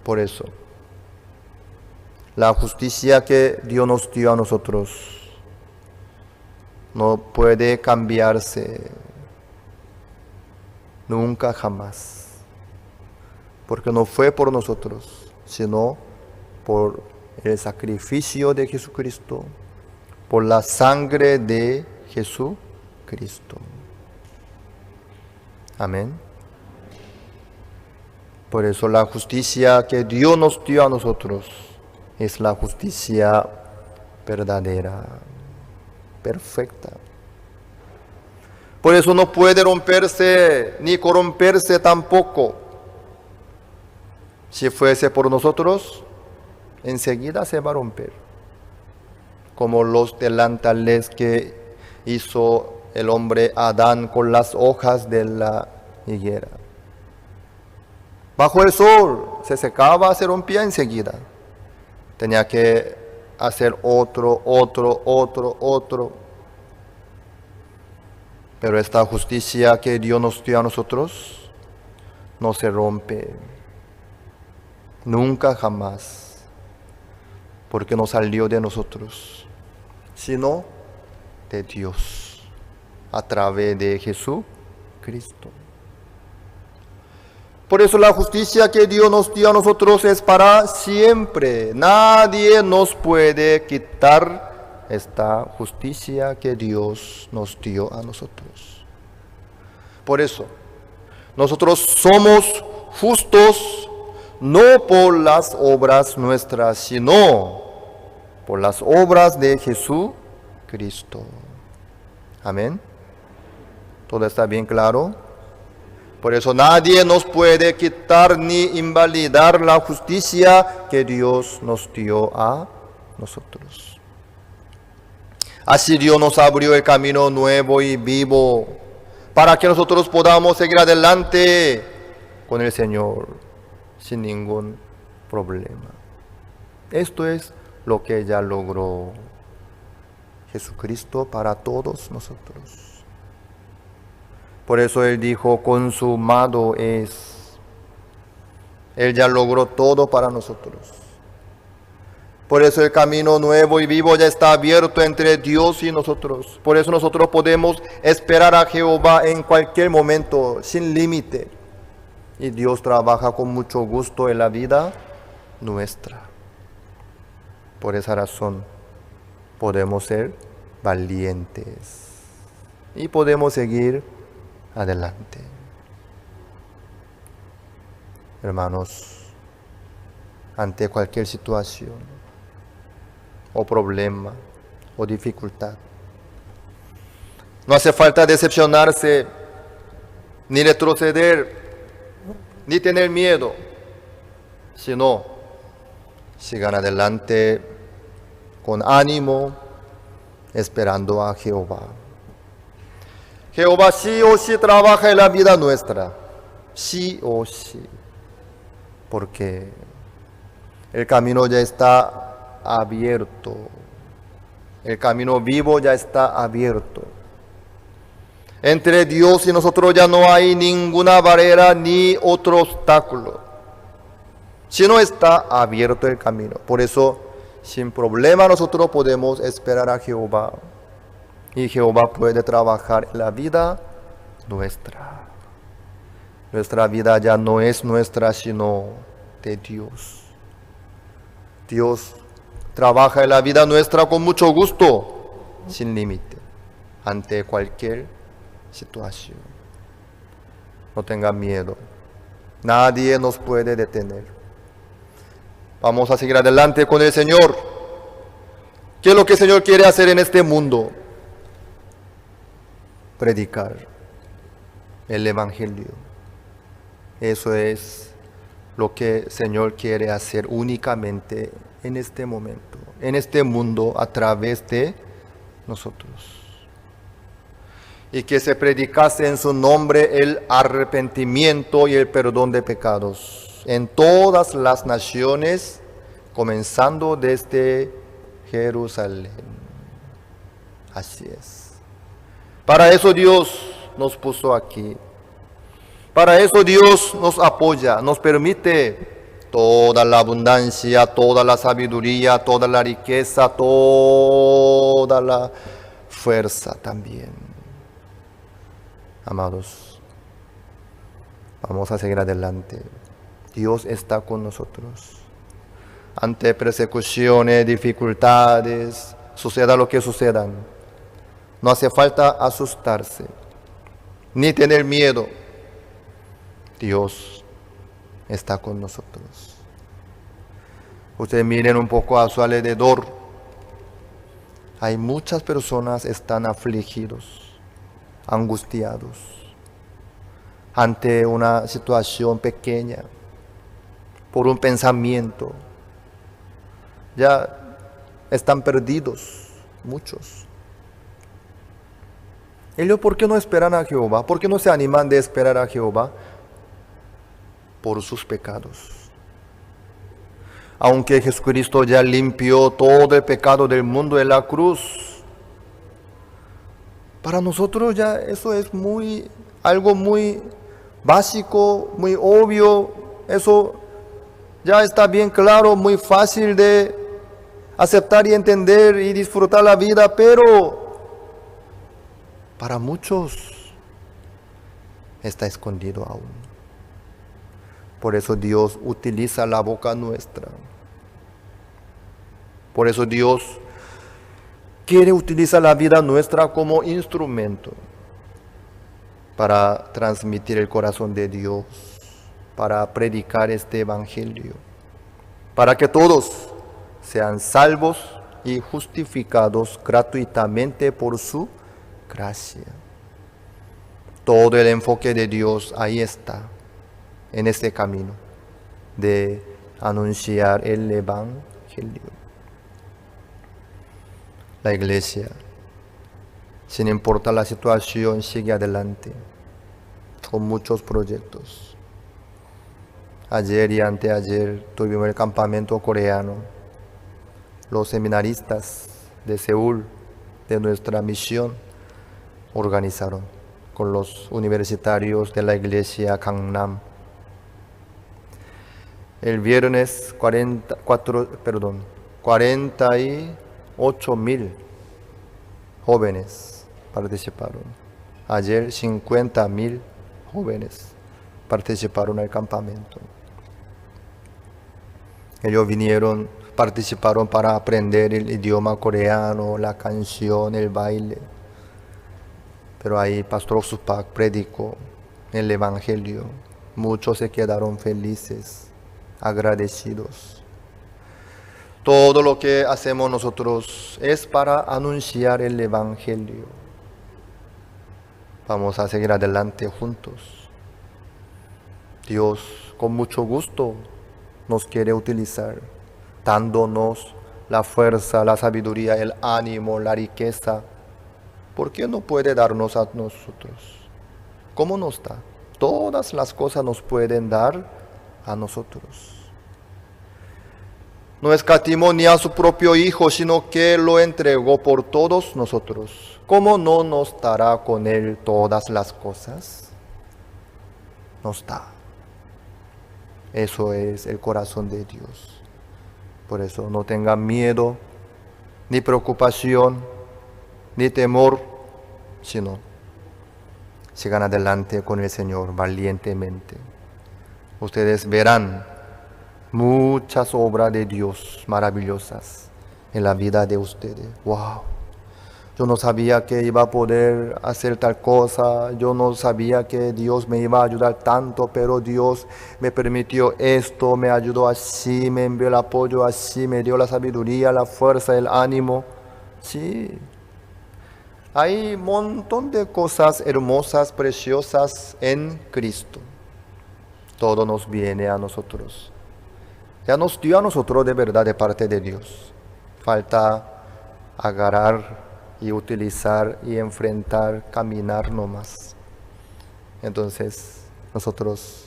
Por eso, la justicia que Dios nos dio a nosotros no puede cambiarse nunca jamás, porque no fue por nosotros, sino por el sacrificio de Jesucristo, por la sangre de Jesucristo. Amén. Por eso la justicia que Dios nos dio a nosotros es la justicia verdadera, perfecta. Por eso no puede romperse ni corromperse tampoco. Si fuese por nosotros, enseguida se va a romper. Como los delantales que hizo el hombre Adán con las hojas de la higuera. Bajo el sol se secaba, se rompía enseguida. Tenía que hacer otro. Pero esta justicia que Dios nos dio a nosotros no se rompe. Nunca jamás. Porque no salió de nosotros, sino de Dios, a través de Jesucristo. Por eso la justicia que Dios nos dio a nosotros es para siempre. Nadie nos puede quitar esta justicia que Dios nos dio a nosotros. Por eso, nosotros somos justos no por las obras nuestras, sino por las obras de Jesucristo. Amén. ¿Todo está bien claro? Por eso nadie nos puede quitar ni invalidar la justicia que Dios nos dio a nosotros. Así Dios nos abrió el camino nuevo y vivo para que nosotros podamos seguir adelante con el Señor sin ningún problema. Esto es lo que ya logró Jesucristo para todos nosotros. Por eso Él dijo, consumado es. Él ya logró todo para nosotros. Por eso el camino nuevo y vivo ya está abierto entre Dios y nosotros. Por eso nosotros podemos esperar a Jehová en cualquier momento, sin límite. Y Dios trabaja con mucho gusto en la vida nuestra. Por esa razón podemos ser valientes y podemos seguir adelante. Hermanos, ante cualquier situación o problema o dificultad, no hace falta decepcionarse, ni retroceder, ni tener miedo, sino sigan adelante con ánimo, esperando a Jehová. Jehová sí o sí trabaja en la vida nuestra. Sí o sí. Porque el camino ya está abierto. El camino vivo ya está abierto. Entre Dios y nosotros ya no hay ninguna barrera ni otro obstáculo. Si no está abierto el camino. Por eso, sin problema, nosotros podemos esperar a Jehová. Y Jehová puede trabajar en la vida nuestra. Nuestra vida ya no es nuestra, sino de Dios. Dios trabaja en la vida nuestra con mucho gusto, sin límite, ante cualquier situación. No tengan miedo. Nadie nos puede detener. Vamos a seguir adelante con el Señor. ¿Qué es lo que el Señor quiere hacer en este mundo? Predicar el Evangelio. Eso es lo que el Señor quiere hacer únicamente en este momento, en este mundo, a través de nosotros. Y que se predicase en su nombre el arrepentimiento y el perdón de pecados en todas las naciones, comenzando desde Jerusalén. Así es. Para eso Dios nos puso aquí. Para eso Dios nos apoya, nos permite toda la abundancia, toda la sabiduría, toda la riqueza, toda la fuerza también. Amados, vamos a seguir adelante. Dios está con nosotros. Ante persecuciones, dificultades, suceda lo que suceda, no hace falta asustarse, ni tener miedo. Dios está con nosotros. Ustedes miren un poco a su alrededor. Hay muchas personas que están afligidos, angustiados, ante una situación pequeña, por un pensamiento. Ya están perdidos, muchos. Ellos, ¿por qué no esperan a Jehová? ¿Por qué no se animan de esperar a Jehová? Por sus pecados. Aunque Jesucristo ya limpió todo el pecado del mundo en la cruz, para nosotros ya eso es algo muy básico, muy obvio. Eso ya está bien claro, muy fácil de aceptar y entender y disfrutar la vida, pero para muchos está escondido aún. Por eso Dios utiliza la boca nuestra. Por eso Dios quiere utilizar la vida nuestra como instrumento para transmitir el corazón de Dios, para predicar este Evangelio, para que todos sean salvos y justificados gratuitamente por su gracia. Todo el enfoque de Dios ahí está, en este camino de anunciar el Evangelio. La iglesia, sin importar la situación, sigue adelante con muchos proyectos. Ayer y anteayer tuvimos el campamento coreano. Los seminaristas de Seúl, de nuestra misión, organizaron con los universitarios de la iglesia Gangnam. El viernes 48,000 jóvenes participaron. Ayer 50,000 jóvenes participaron al campamento. Ellos participaron para aprender el idioma coreano, la canción, el baile. Pero ahí Pastor Supak predicó el Evangelio. Muchos se quedaron felices, agradecidos. Todo lo que hacemos nosotros es para anunciar el Evangelio. Vamos a seguir adelante juntos. Dios con mucho gusto nos quiere utilizar, dándonos la fuerza, la sabiduría, el ánimo, la riqueza ¿por qué no puede darnos a nosotros? ¿Cómo nos da? Todas las cosas nos pueden dar a nosotros. No escatimó ni a su propio Hijo, sino que lo entregó por todos nosotros. ¿Cómo no nos dará con Él todas las cosas? Nos da. Eso es el corazón de Dios. Por eso no tengan miedo, ni preocupación, ni temor, sino sigan adelante con el Señor valientemente. Ustedes verán muchas obras de Dios maravillosas en la vida de ustedes. ¡Wow! Yo no sabía que iba a poder hacer tal cosa, yo no sabía que Dios me iba a ayudar tanto, pero Dios me permitió esto, me ayudó así, me envió el apoyo así, me dio la sabiduría, la fuerza, el ánimo. Sí, hay un montón de cosas hermosas, preciosas en Cristo. Todo nos viene a nosotros. Ya nos dio a nosotros de verdad de parte de Dios. Falta agarrar y utilizar y enfrentar, caminar nomás. Entonces, nosotros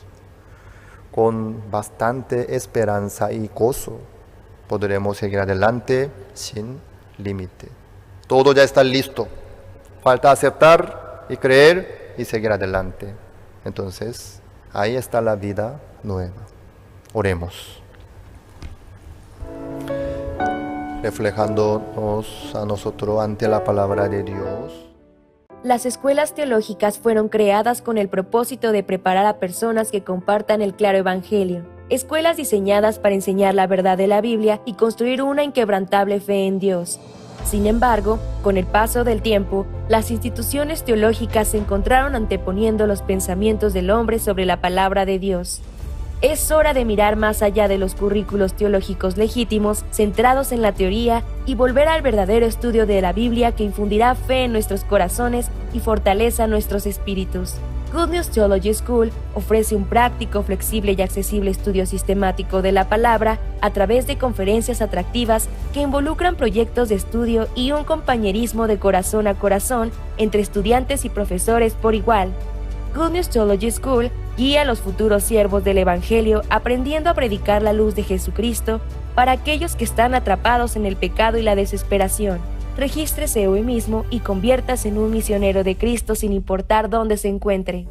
con bastante esperanza y gozo podremos seguir adelante sin límite. Todo ya está listo. Falta aceptar y creer y seguir adelante. Entonces, ahí está la vida nueva. Oremos. Reflejándonos a nosotros ante la palabra de Dios. Las escuelas teológicas fueron creadas con el propósito de preparar a personas que compartan el claro evangelio. Escuelas diseñadas para enseñar la verdad de la Biblia y construir una inquebrantable fe en Dios. Sin embargo, con el paso del tiempo, las instituciones teológicas se encontraron anteponiendo los pensamientos del hombre sobre la palabra de Dios. Es hora de mirar más allá de los currículos teológicos legítimos, centrados en la teoría, y volver al verdadero estudio de la Biblia que infundirá fe en nuestros corazones y fortaleza nuestros espíritus. Good News Theology School ofrece un práctico, flexible y accesible estudio sistemático de la palabra a través de conferencias atractivas que involucran proyectos de estudio y un compañerismo de corazón a corazón entre estudiantes y profesores por igual. Good News Theology School guía a los futuros siervos del Evangelio aprendiendo a predicar la luz de Jesucristo para aquellos que están atrapados en el pecado y la desesperación. Regístrese hoy mismo y conviértase en un misionero de Cristo sin importar dónde se encuentre.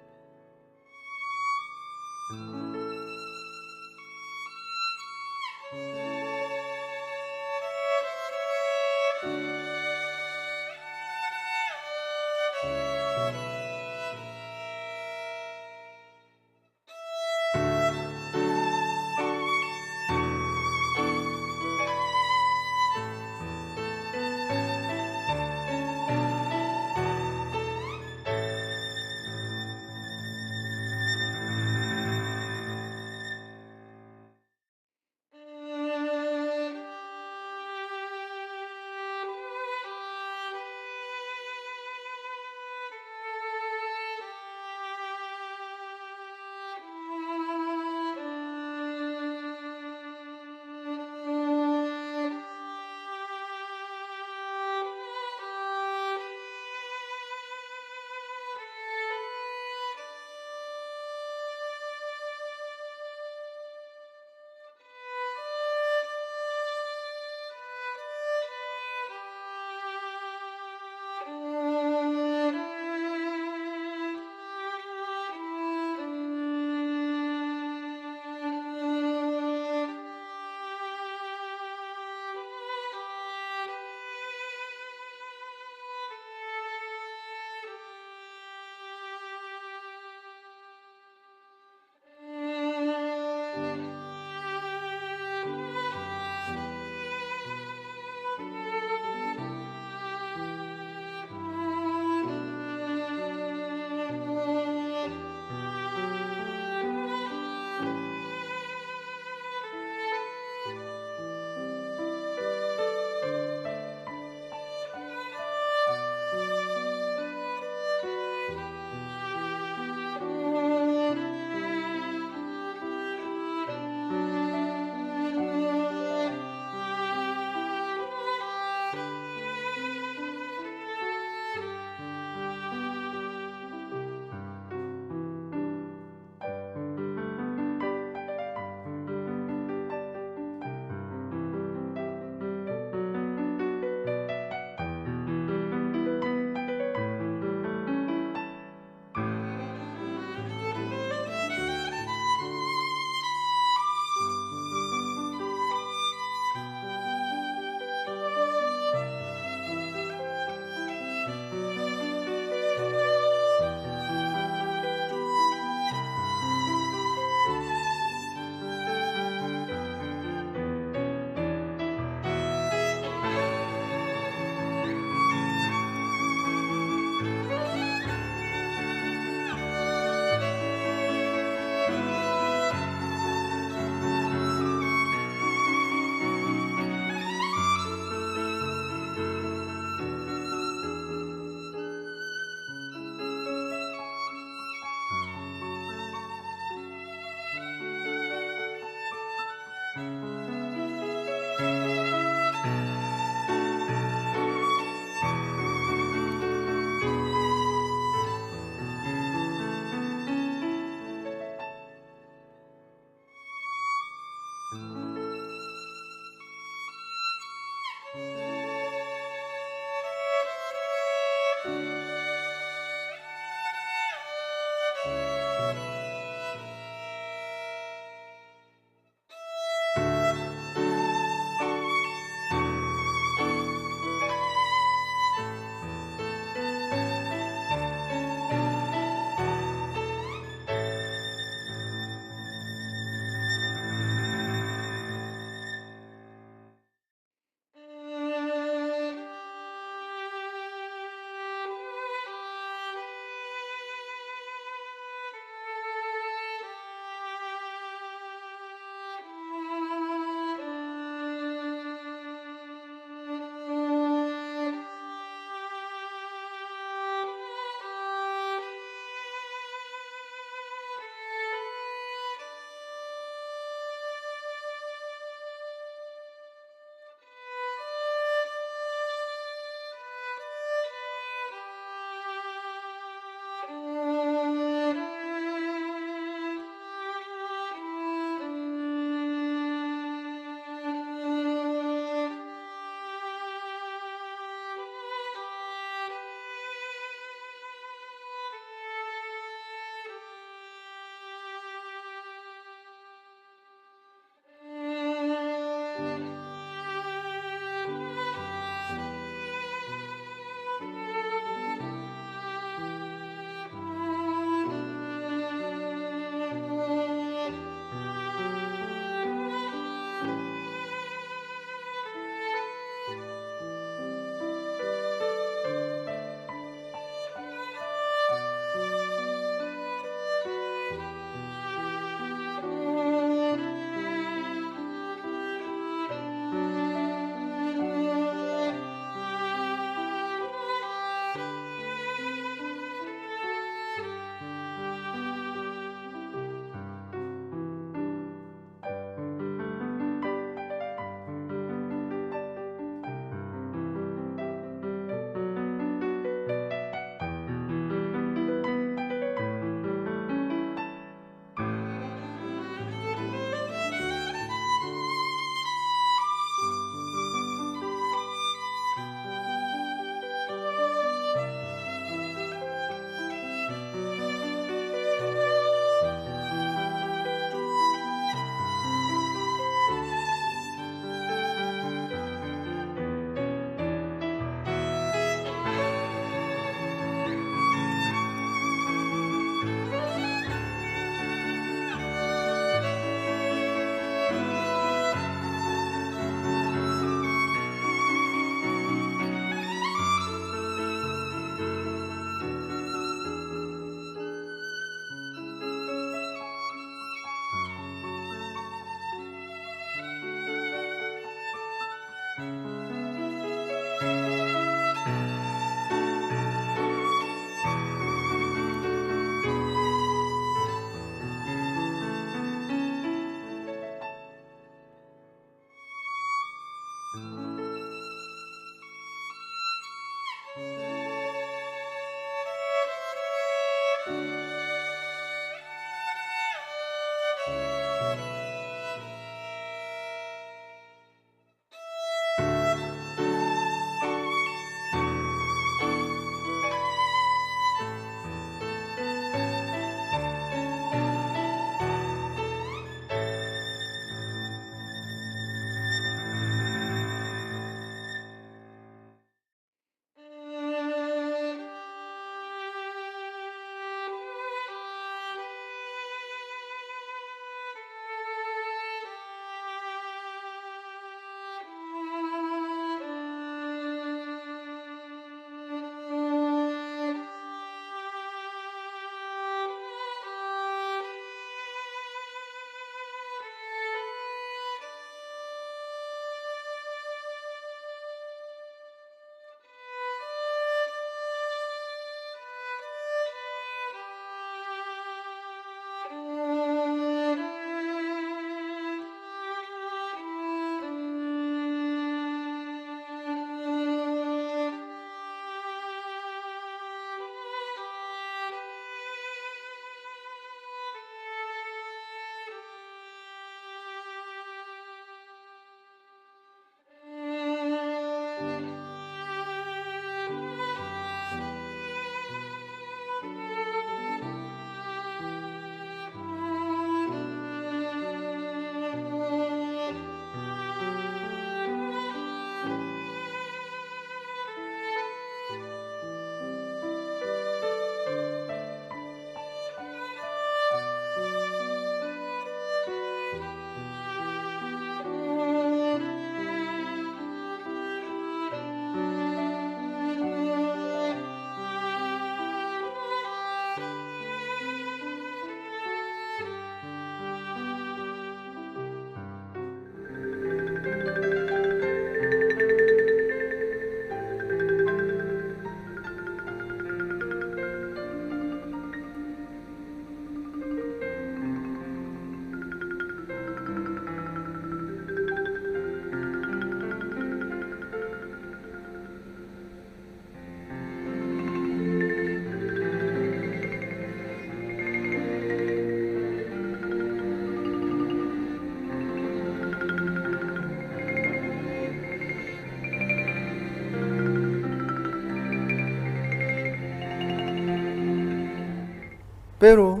pero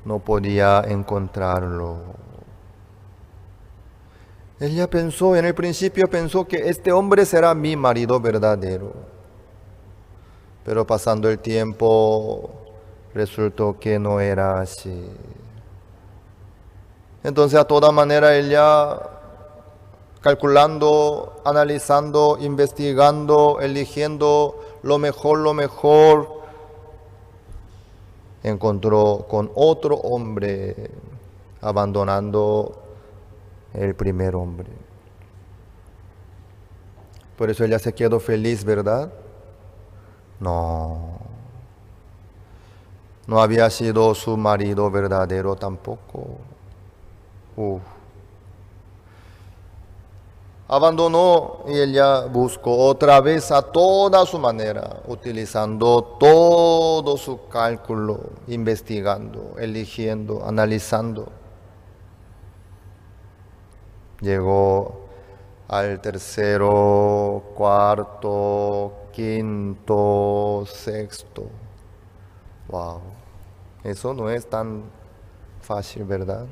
no podía encontrarlo. Ella pensó, en el principio pensó que este hombre será mi marido verdadero. Pero pasando el tiempo, resultó que no era así. Entonces, a toda manera, ella, calculando, analizando, investigando, eligiendo lo mejor, encontró con otro hombre, abandonando el primer hombre. Por eso ella se quedó feliz, ¿verdad? No. No había sido su marido verdadero tampoco. Uf. Abandonó y ella buscó otra vez a toda su manera, utilizando todo su cálculo, investigando, eligiendo, analizando. Llegó al tercero, cuarto, quinto, sexto. Wow, eso no es tan fácil, ¿verdad?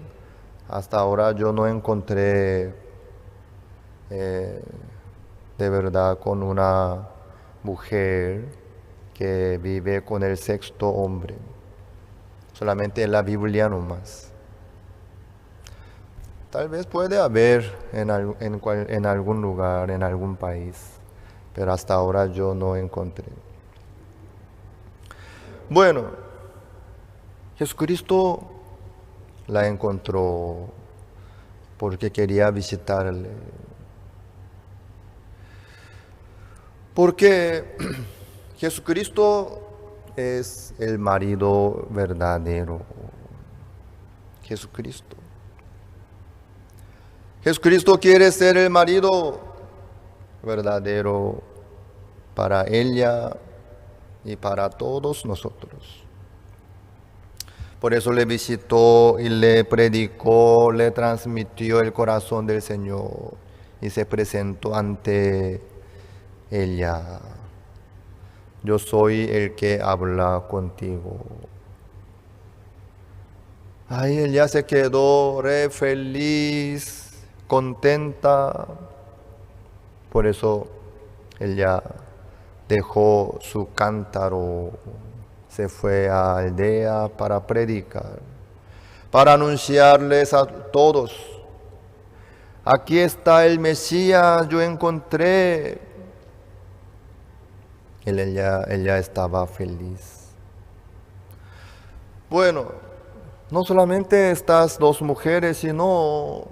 Hasta ahora yo no encontré de verdad con una mujer que vive con el sexto hombre. Solamente en la Biblia nomás. Tal vez puede haber en algún lugar, en algún país, pero hasta ahora yo no encontré. Bueno, Jesucristo la encontró porque quería visitarle. Porque Jesucristo es el marido verdadero. Jesucristo. Jesucristo quiere ser el marido verdadero para ella y para todos nosotros. Por eso le visitó y le predicó, le transmitió el corazón del Señor y se presentó ante ella. Yo soy el que habla contigo. Ahí ella se quedó re feliz, contenta. Por eso ella dejó su cántaro, se fue a la aldea para predicar, para anunciarles a todos: aquí está el Mesías, yo encontré. Ella estaba feliz. Bueno, no solamente estas dos mujeres, sino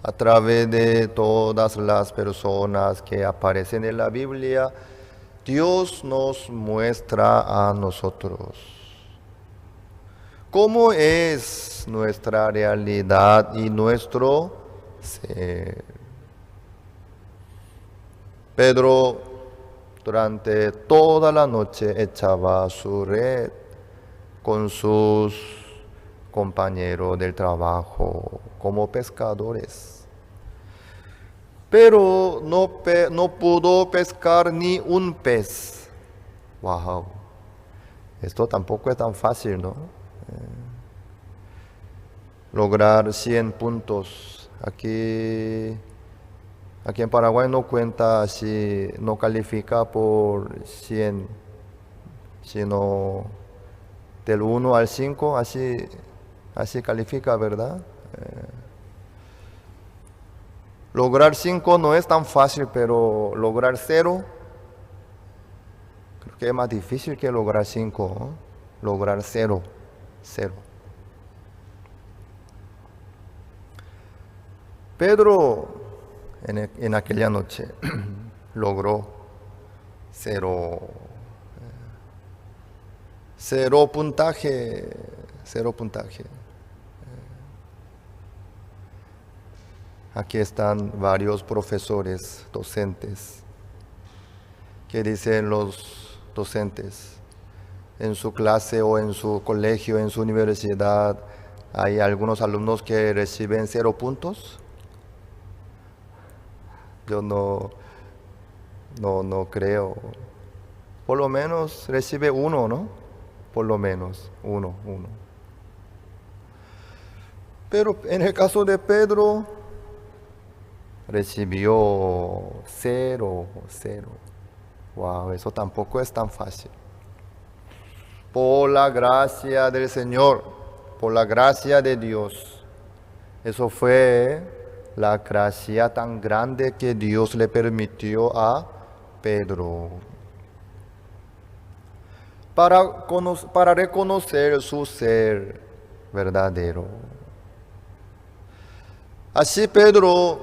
a través de todas las personas que aparecen en la Biblia, Dios nos muestra a nosotros cómo es nuestra realidad y nuestro ser. Pedro durante toda la noche echaba su red con sus compañeros del trabajo como pescadores. Pero no pudo pescar ni un pez. Wow, esto tampoco es tan fácil, ¿no? Lograr 100 puntos. Aquí en Paraguay no cuenta si no califica por 100, sino del 1 al 5, así califica, ¿verdad? Lograr 5 no es tan fácil, pero lograr 0, creo que es más difícil que lograr 5, ¿no? Lograr 0. Pedro en aquella noche logró 0 puntaje. Aquí están varios profesores, docentes. ¿Qué dicen los docentes? En su clase o en su colegio, en su universidad, hay algunos alumnos que reciben 0 puntos. Yo no creo. Por lo menos recibe 1, ¿no? por lo menos, uno. Pero en el caso de Pedro, recibió 0. Wow, eso tampoco es tan fácil. Por la gracia del Señor, por la gracia de Dios. Eso fue la gracia tan grande que Dios le permitió a Pedro. Para reconocer su ser verdadero. Así Pedro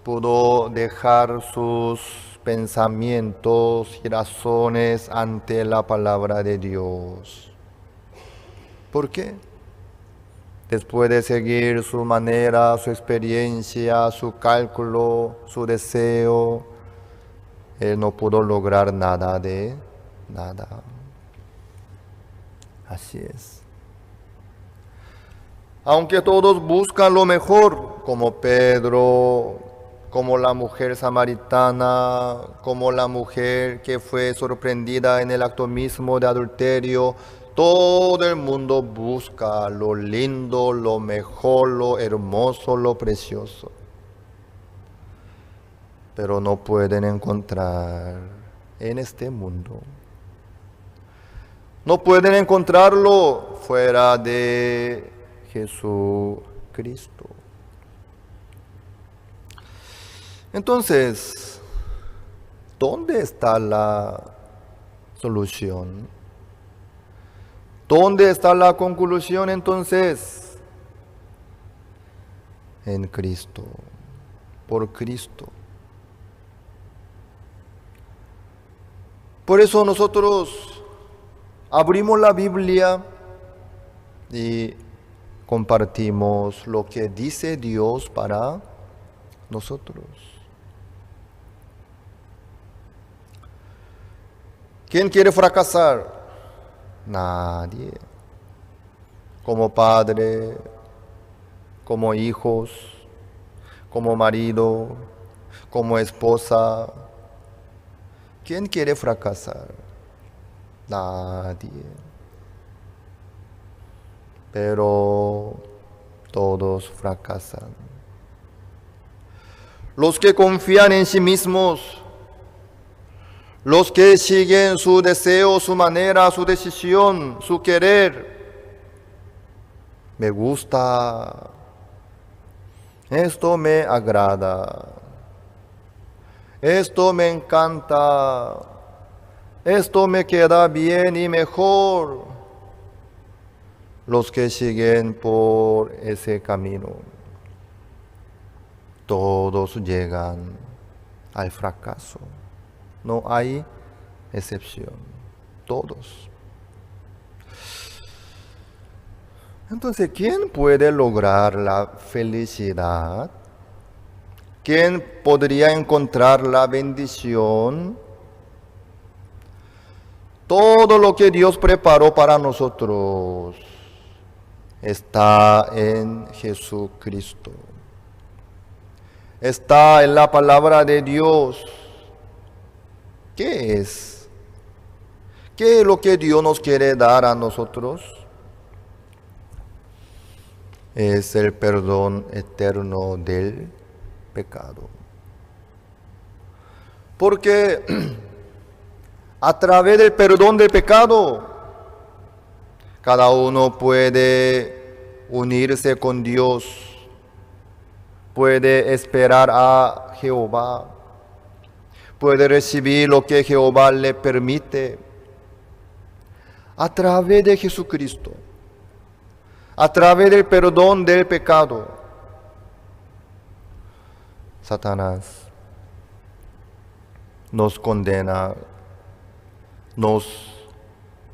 pudo dejar sus pensamientos y razones ante la palabra de Dios. ¿Por qué? Después de seguir su manera, su experiencia, su cálculo, su deseo, él no pudo lograr nada de nada. Así es. Aunque todos buscan lo mejor, como Pedro, como la mujer samaritana, como la mujer que fue sorprendida en el acto mismo de adulterio, todo el mundo busca lo lindo, lo mejor, lo hermoso, lo precioso. Pero no pueden encontrar en este mundo. No pueden encontrarlo fuera de Jesucristo. Entonces, ¿dónde está la solución? ¿Dónde está la conclusión entonces? En Cristo, por Cristo. Por eso nosotros abrimos la Biblia y compartimos lo que dice Dios para nosotros. ¿Quién quiere fracasar? Nadie. Como padre, como hijos, como marido, como esposa. ¿Quién quiere fracasar? Nadie. Pero todos fracasan. Los que confían en sí mismos, los que siguen su deseo, su manera, su decisión, su querer. Me gusta, esto me agrada, esto me encanta, esto me queda bien y mejor. Los que siguen por ese camino, todos llegan al fracaso. No hay excepción, todos. Entonces, ¿quién puede lograr la felicidad? ¿Quién podría encontrar la bendición? Todo lo que Dios preparó para nosotros está en Jesucristo. Está en la palabra de Dios. ¿Qué es? ¿Qué es lo que Dios nos quiere dar a nosotros? Es el perdón eterno del pecado. Porque a través del perdón del pecado, cada uno puede unirse con Dios, puede esperar a Jehová, puede recibir lo que Jehová le permite a través de Jesucristo, a través del perdón del pecado. Satanás nos condena, nos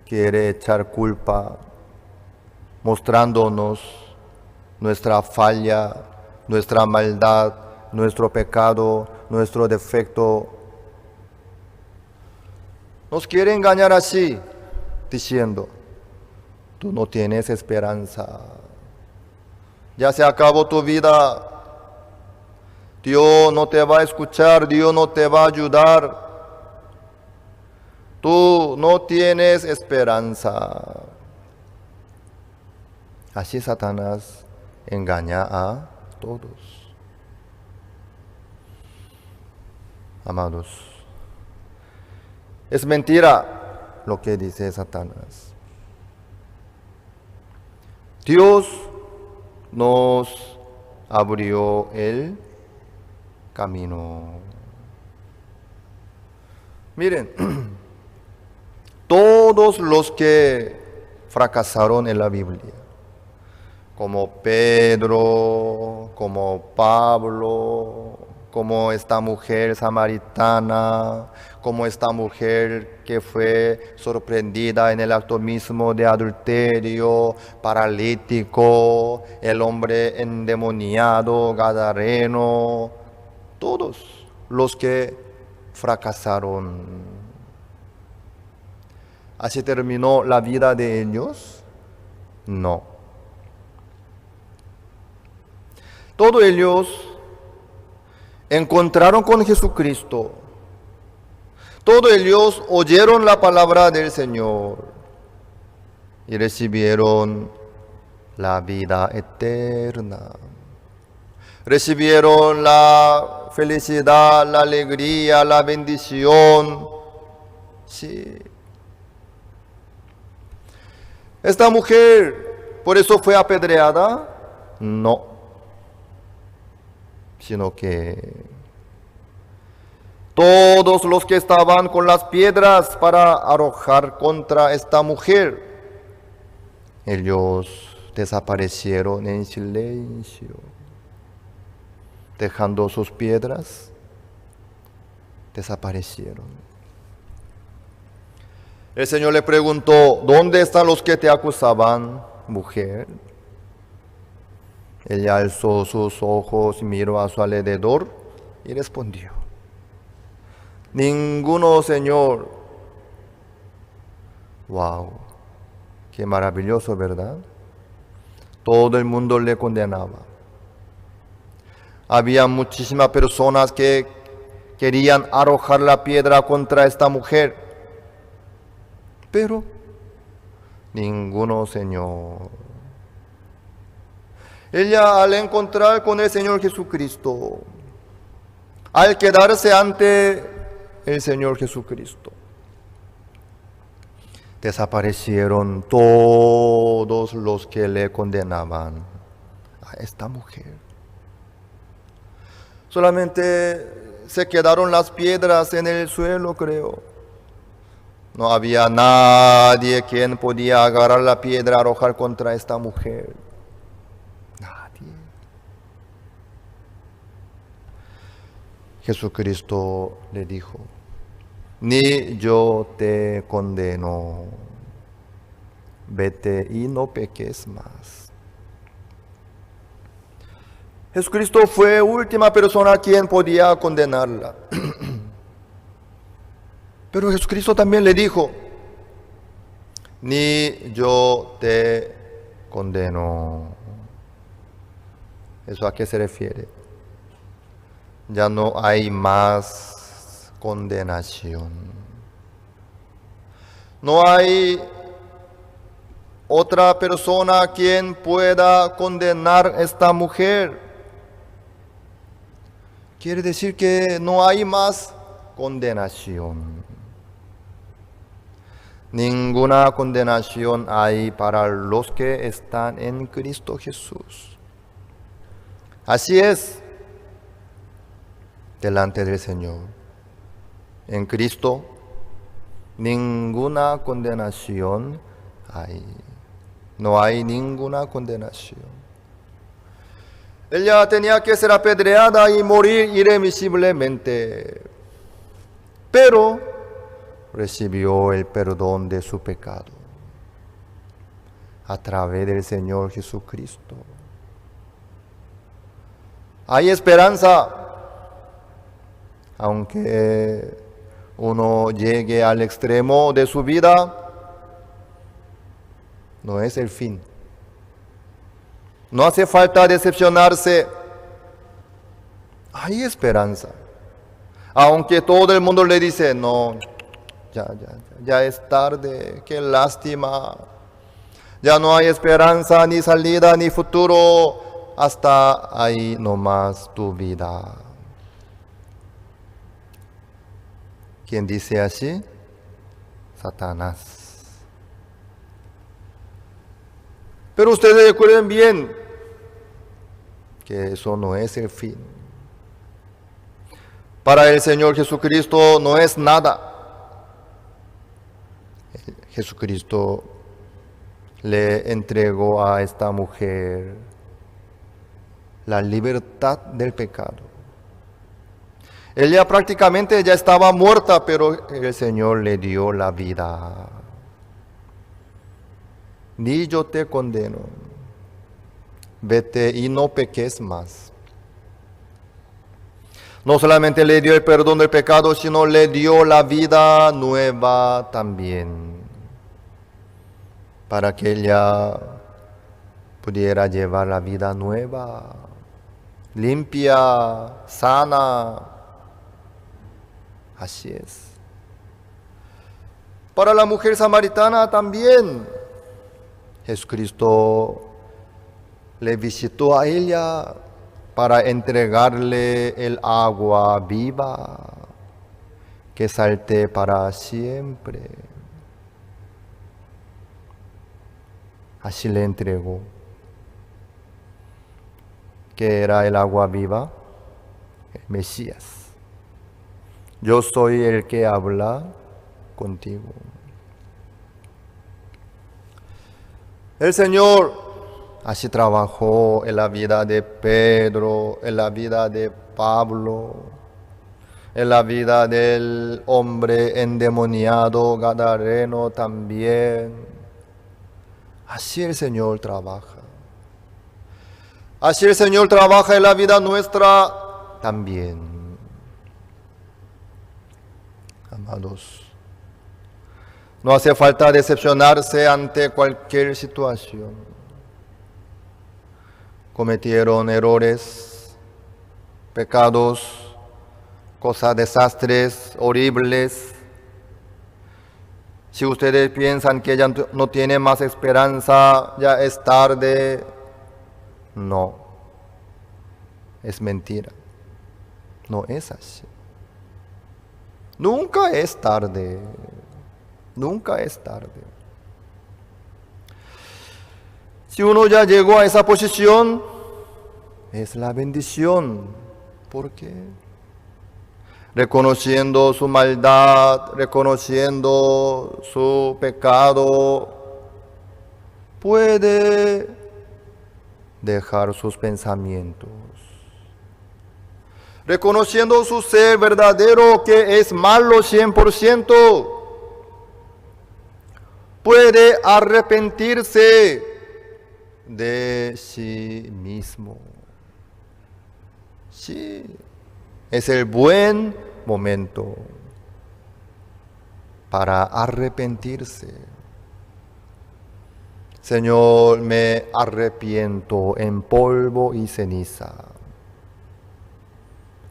quiere echar culpa, mostrándonos nuestra falla, nuestra maldad, nuestro pecado, nuestro defecto. Nos quiere engañar así, diciendo, tú no tienes esperanza, ya se acabó tu vida, Dios no te va a escuchar, Dios no te va a ayudar. Tú no tienes esperanza. Así Satanás engaña a todos. Amados, es mentira lo que dice Satanás. Dios nos abrió el camino. Miren, todos los que fracasaron en la Biblia, como Pedro, como Pablo, como esta mujer samaritana, como esta mujer que fue sorprendida en el acto mismo de adulterio, paralítico, el hombre endemoniado, gadareno, todos los que fracasaron. ¿Así terminó la vida de ellos? No. Todos ellos encontraron con Jesucristo. Todos ellos oyeron la palabra del Señor y recibieron la vida eterna. Recibieron la felicidad, la alegría, la bendición. Sí. ¿Esta mujer por eso fue apedreada? No. Sino que todos los que estaban con las piedras para arrojar contra esta mujer, ellos desaparecieron en silencio, dejando sus piedras, desaparecieron. El Señor le preguntó, ¿dónde están los que te acusaban, mujer? Ella alzó sus ojos, miró a su alrededor y respondió, ninguno, Señor. Wow, qué maravilloso, ¿verdad? Todo el mundo le condenaba. Había muchísimas personas que querían arrojar la piedra contra esta mujer, pero ninguno, Señor. Ella, al encontrar con el Señor Jesucristo, al quedarse ante el Señor Jesucristo, desaparecieron todos los que le condenaban a esta mujer. Solamente se quedaron las piedras en el suelo, creo. No había nadie quien podía agarrar la piedra y arrojar contra esta mujer. Nadie. Jesucristo le dijo, ni yo te condeno, vete y no peques más. Jesucristo fue la última persona quien podía condenarla. Pero Jesucristo también le dijo, ni yo te condeno. ¿Eso a qué se refiere? Ya no hay más condenación. No hay otra persona quien pueda condenar a esta mujer. Quiere decir que no hay más condenación. Ninguna condenación hay para los que están en Cristo Jesús. Así es delante del Señor. En Cristo ninguna condenación hay. No hay ninguna condenación. Ella tenía que ser apedreada y morir irremisiblemente, pero recibió el perdón de su pecado a través del Señor Jesucristo. Hay esperanza, aunque uno llegue al extremo de su vida, no es el fin. No hace falta decepcionarse. Hay esperanza. Aunque todo el mundo le dice, no, ya es tarde, qué lástima. Ya no hay esperanza, ni salida, ni futuro. Hasta ahí nomás tu vida. ¿Quién dice así? Satanás. Pero ustedes recuerden bien que eso no es el fin. Para el Señor Jesucristo no es nada. Jesucristo le entregó a esta mujer la libertad del pecado. Ella prácticamente ya estaba muerta, pero el Señor le dio la vida. Ni yo te condeno. Vete y no peques más. No solamente le dio el perdón del pecado, sino le dio la vida nueva también, para que ella pudiera llevar la vida nueva, limpia, sana. Así es. Para la mujer samaritana también, Jesucristo le visitó a ella para entregarle el agua viva que salte para siempre. Así le entregó. ¿Qué era el agua viva? El Mesías. Yo soy el que habla contigo. El Señor así trabajó en la vida de Pedro, en la vida de Pablo, en la vida del hombre endemoniado gadareno también. Así el Señor trabaja. Así el Señor trabaja en la vida nuestra también. Amados, no hace falta decepcionarse ante cualquier situación. Cometieron errores, pecados, cosas, desastres horribles. Si ustedes piensan que ya no tiene más esperanza, ya es tarde, no, es mentira, no es así. Nunca es tarde, nunca es tarde. Si uno ya llegó a esa posición, es la bendición. ¿Por qué? Reconociendo su maldad, reconociendo su pecado, puede dejar sus pensamientos. Reconociendo su ser verdadero, que es malo 100%, puede arrepentirse de sí mismo. Sí, es el buen momento para arrepentirse. Señor, me arrepiento en polvo y ceniza.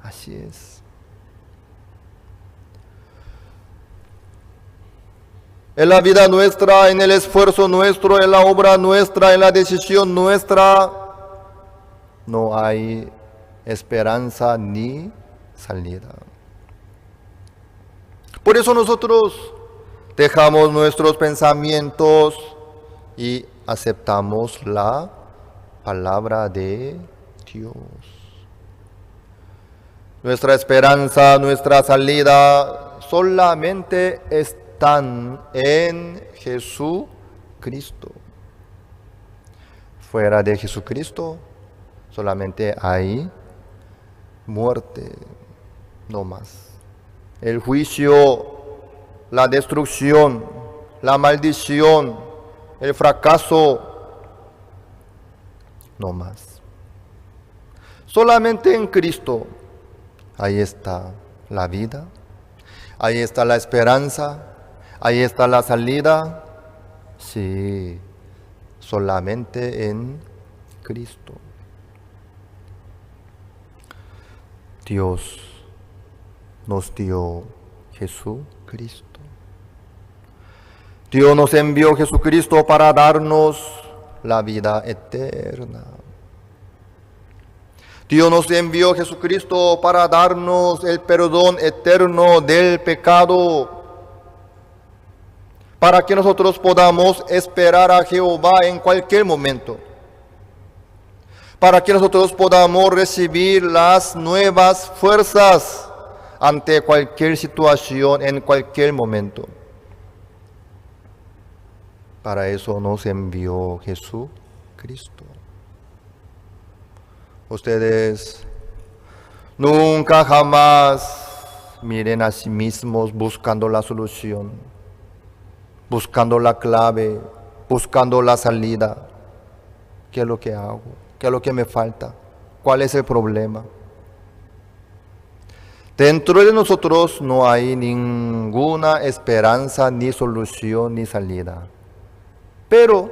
Así es. En la vida nuestra, en el esfuerzo nuestro, en la obra nuestra, en la decisión nuestra, no hay esperanza ni salida. Por eso nosotros dejamos nuestros pensamientos y aceptamos la palabra de Dios. Nuestra esperanza, nuestra salida solamente están en Jesucristo. Fuera de Jesucristo solamente hay muerte, no más. El juicio, la destrucción, la maldición, el fracaso, no más. Solamente en Cristo. Ahí está la vida, ahí está la esperanza, ahí está la salida. Sí, solamente en Cristo. Dios nos dio Jesucristo. Dios nos envió a Jesucristo para darnos la vida eterna. Dios nos envió a Jesucristo para darnos el perdón eterno del pecado, para que nosotros podamos esperar a Jehová en cualquier momento, para que nosotros podamos recibir las nuevas fuerzas ante cualquier situación, en cualquier momento. Para eso nos envió Jesucristo. Ustedes nunca jamás miren a sí mismos buscando la solución, buscando la clave, buscando la salida. ¿Qué es lo que hago? ¿Qué es lo que me falta? ¿Cuál es el problema? Dentro de nosotros no hay ninguna esperanza, ni solución, ni salida. Pero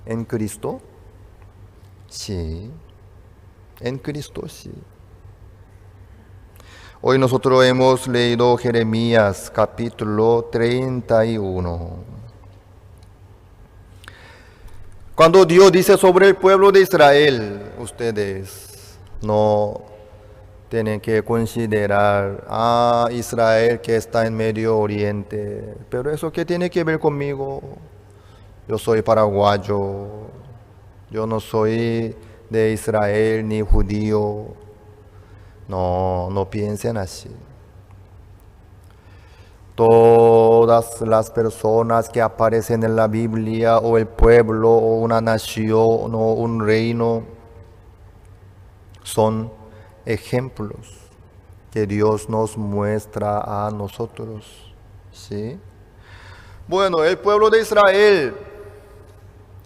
en Cristo, sí. En Cristo, sí. Hoy nosotros hemos leído Jeremías capítulo 31. Cuando Dios dice sobre el pueblo de Israel, ustedes no tienen que considerar a Israel que está en Medio Oriente. Pero eso ¿qué tiene que ver conmigo? Yo soy paraguayo. Yo no soy de Israel ni judío. No piensen así. Todas las personas que aparecen en la Biblia, o el pueblo, o una nación, o un reino, son ejemplos que Dios nos muestra a nosotros. ¿Sí? Bueno, el pueblo de Israel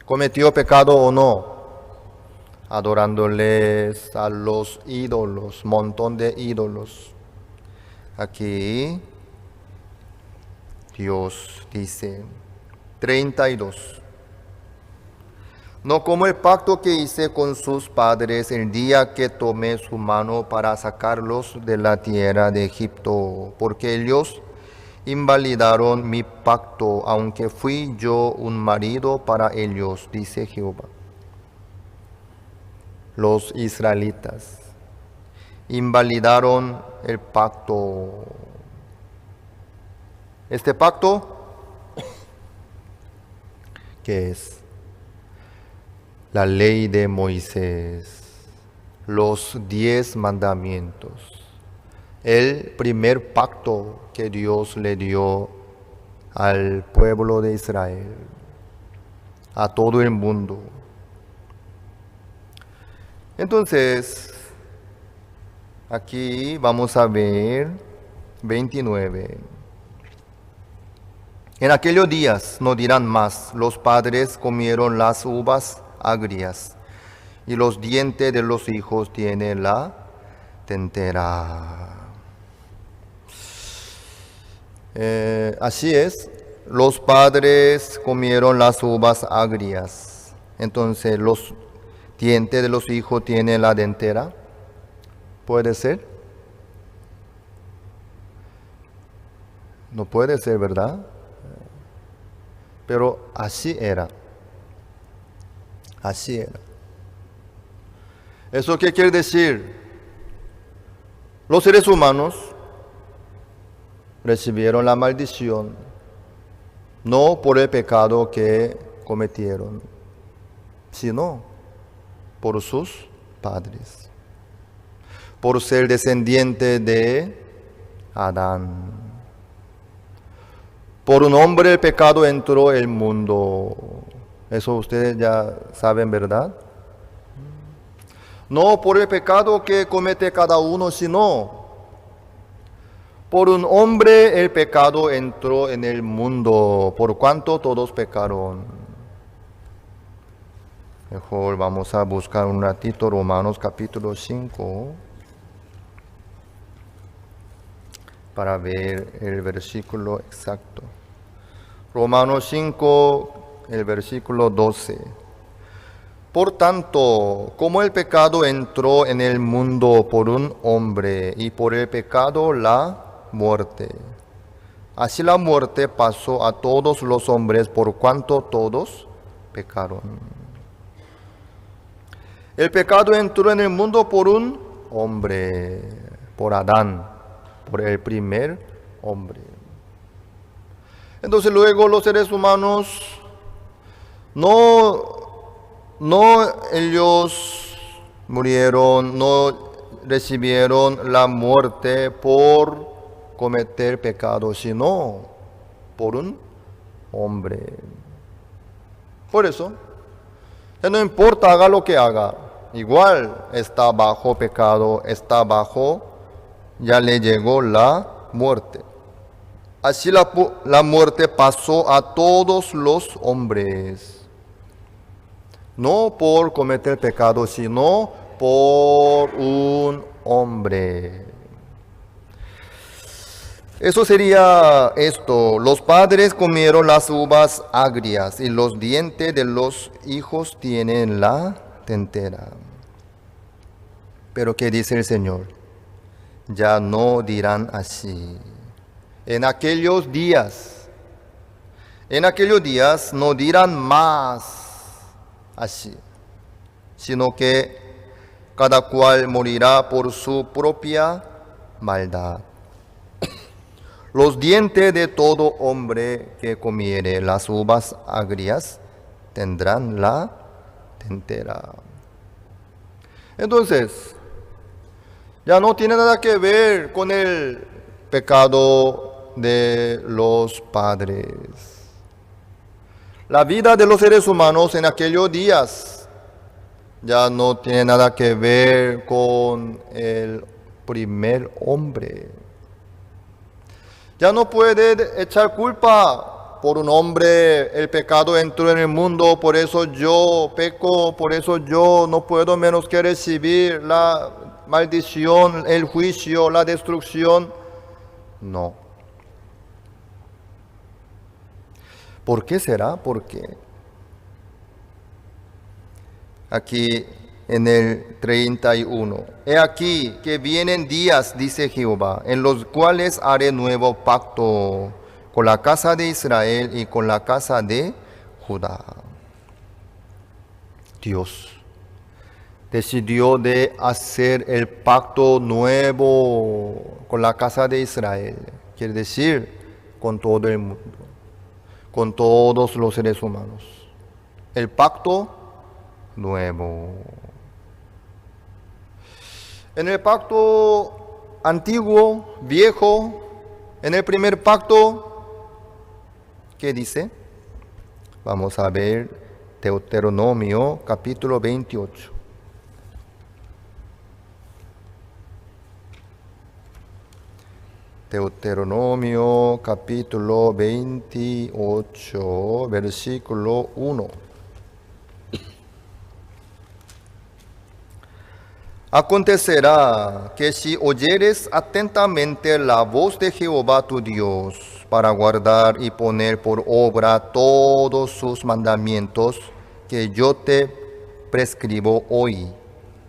cometió pecado o no, adorándoles a los ídolos, montón de ídolos. Aquí Dios dice, 32. No como el pacto que hice con sus padres el día que tomé su mano para sacarlos de la tierra de Egipto, porque ellos invalidaron mi pacto, aunque fui yo un marido para ellos, dice Jehová. Los israelitas invalidaron el pacto. Este pacto, ¿qué es? La ley de Moisés, los 10 mandamientos, el primer pacto que Dios le dio al pueblo de Israel, a todo el mundo. Entonces, aquí vamos a ver 29. En aquellos días no dirán más, los padres comieron las uvas agrias, y los dientes de los hijos tienen la dentera. Así es, los padres comieron las uvas agrias, entonces los dientes de los hijos tienen la dentera. ¿Puede ser? No puede ser, ¿verdad? Pero así era. Así era. ¿Eso qué quiere decir? Los seres humanos recibieron la maldición no por el pecado que cometieron, sino por sus padres, por ser descendiente de Adán. Por un hombre el pecado entró en el mundo. Eso ustedes ya saben, ¿verdad? No por el pecado que comete cada uno, sino por un hombre el pecado entró en el mundo, por cuanto todos pecaron. Mejor vamos a buscar un ratito Romanos capítulo 5 para ver el versículo exacto. Romanos 5, el versículo 12. Por tanto, como el pecado entró en el mundo por un hombre, y por el pecado la muerte, así la muerte pasó a todos los hombres por cuanto todos pecaron. El pecado entró en el mundo por un hombre, por Adán, por el primer hombre. Entonces luego los seres humanos no ellos murieron, no recibieron la muerte por cometer pecado, sino por un hombre. Por eso, ya no importa haga lo que haga, igual está bajo pecado, ya le llegó la muerte. Así la muerte pasó a todos los hombres, no por cometer pecado, sino por un hombre. Eso sería esto: los padres comieron las uvas agrias y los dientes de los hijos tienen la dentera. Pero ¿qué dice el Señor? Ya no dirán así. En aquellos días no dirán más así, sino que cada cual morirá por su propia maldad. Los dientes de todo hombre que comiere las uvas agrias tendrán la dentera. Entonces, ya no tiene nada que ver con el pecado de los padres. La vida de los seres humanos en aquellos días ya no tiene nada que ver con el primer hombre. Ya no puede echar culpa por un hombre. El pecado entró en el mundo, por eso yo peco, por eso yo no puedo menos que recibir la maldición, el juicio, la destrucción. No. ¿Por qué será? Porque aquí en el 31, he aquí que vienen días, dice Jehová, en los cuales haré nuevo pacto con la casa de Israel y con la casa de Judá. Dios decidió de hacer el pacto nuevo con la casa de Israel, quiere decir con todo el mundo, con todos los seres humanos. El pacto nuevo. En el pacto antiguo, viejo, en el primer pacto, ¿qué dice? Vamos a ver Deuteronomio capítulo 28. Deuteronomio capítulo 28, versículo 1. Acontecerá que si oyeres atentamente la voz de Jehová tu Dios, para guardar y poner por obra todos sus mandamientos que yo te prescribo hoy,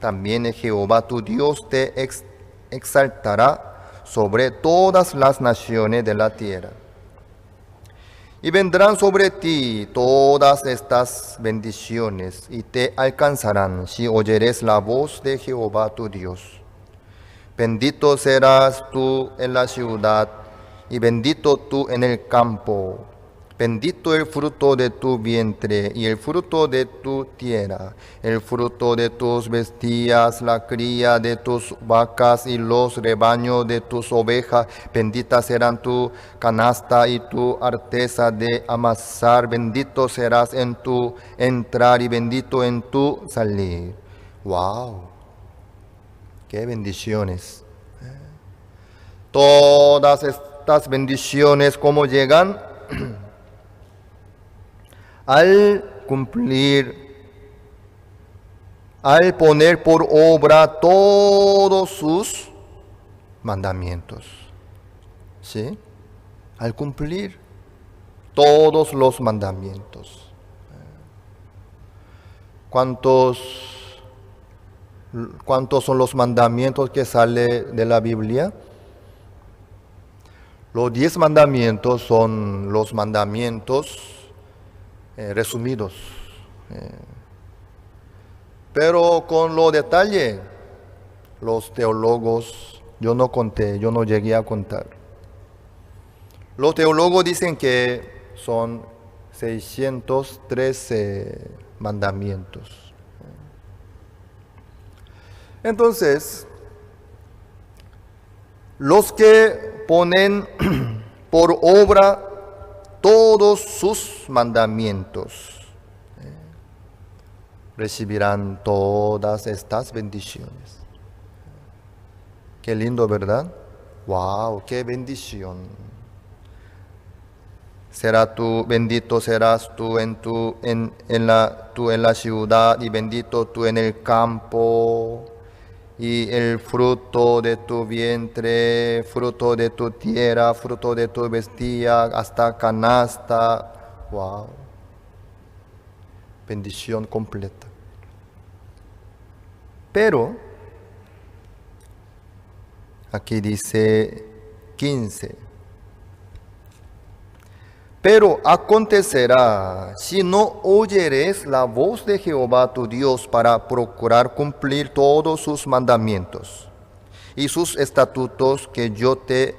también Jehová tu Dios te exaltará sobre todas las naciones de la tierra. Y vendrán sobre ti todas estas bendiciones y te alcanzarán si oyeres la voz de Jehová tu Dios. Bendito serás tú en la ciudad y bendito tú en el campo. Bendito el fruto de tu vientre y el fruto de tu tierra, el fruto de tus bestias, la cría de tus vacas y los rebaños de tus ovejas. Bendita serán tu canasta y tu arteza de amasar. Bendito serás en tu entrar y bendito en tu salir. ¡Wow! ¡Qué bendiciones! Todas estas bendiciones, ¿cómo llegan? Al poner por obra todos sus mandamientos. ¿Sí? Al cumplir todos los mandamientos. ¿Cuántos son los mandamientos que sale de la Biblia? Los 10 mandamientos son los mandamientos resumidos. Pero con los detalles, los teólogos, yo no conté, yo no llegué a contar. Los teólogos dicen que son 613 mandamientos. Entonces, los que ponen por obra todos sus mandamientos recibirán todas estas bendiciones. Qué lindo, ¿verdad? ¡Wow! ¡Qué bendición! Bendito serás tú en la ciudad, y bendito tú en el campo, y el fruto de tu vientre, fruto de tu tierra, fruto de tu vestida, hasta canasta. ¡Wow! Bendición completa. Pero, aquí dice 15. Pero acontecerá, si no oyeres la voz de Jehová tu Dios para procurar cumplir todos sus mandamientos y sus estatutos que yo te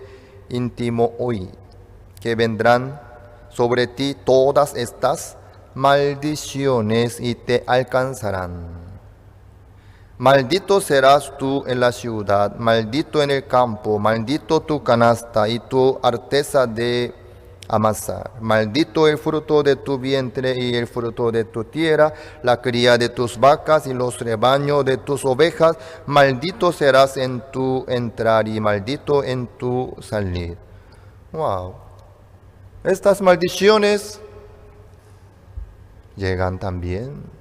intimo hoy, que vendrán sobre ti todas estas maldiciones y te alcanzarán. Maldito serás tú en la ciudad, maldito en el campo, maldito tu canasta y tu arteza de amasar. Maldito el fruto de tu vientre y el fruto de tu tierra, la cría de tus vacas y los rebaños de tus ovejas. Maldito serás en tu entrar y maldito en tu salir. Wow. Estas maldiciones llegan también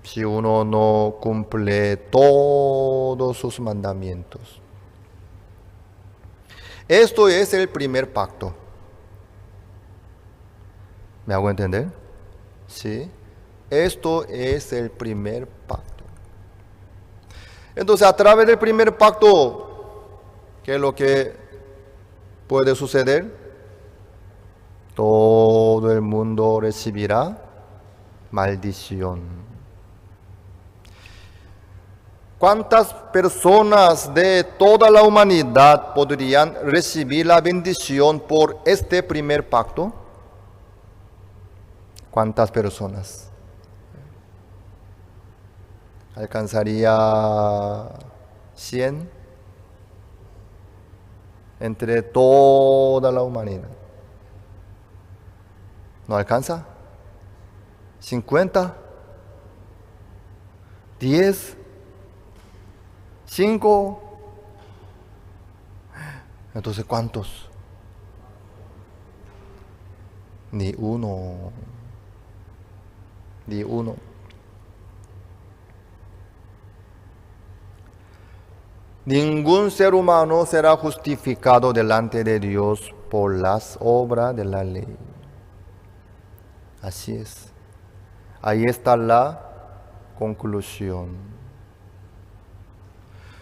si uno no cumple todos sus mandamientos. Esto es el primer pacto. ¿Me hago entender? Sí. Esto es el primer pacto. Entonces, a través del primer pacto, ¿qué es lo que puede suceder? Todo el mundo recibirá maldición. ¿Cuántas personas de toda la humanidad podrían recibir la bendición por este primer pacto? ¿Cuántas personas? ¿Alcanzaría 100? Entre toda la humanidad. ¿No alcanza? ¿50? ¿10? 5. Entonces, ¿cuántos? Ni uno. Ni uno. Ningún ser humano será justificado delante de Dios por las obras de la ley. Así es. Ahí está la conclusión.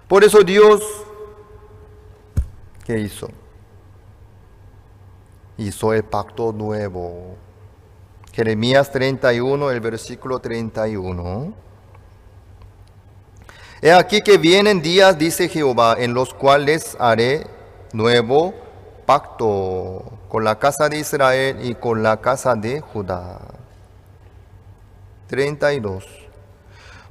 Por eso Dios, ¿qué hizo? Hizo el pacto nuevo. Jeremías 31, el versículo 31. He aquí que vienen días, dice Jehová, en los cuales haré nuevo pacto con la casa de Israel y con la casa de Judá. 32.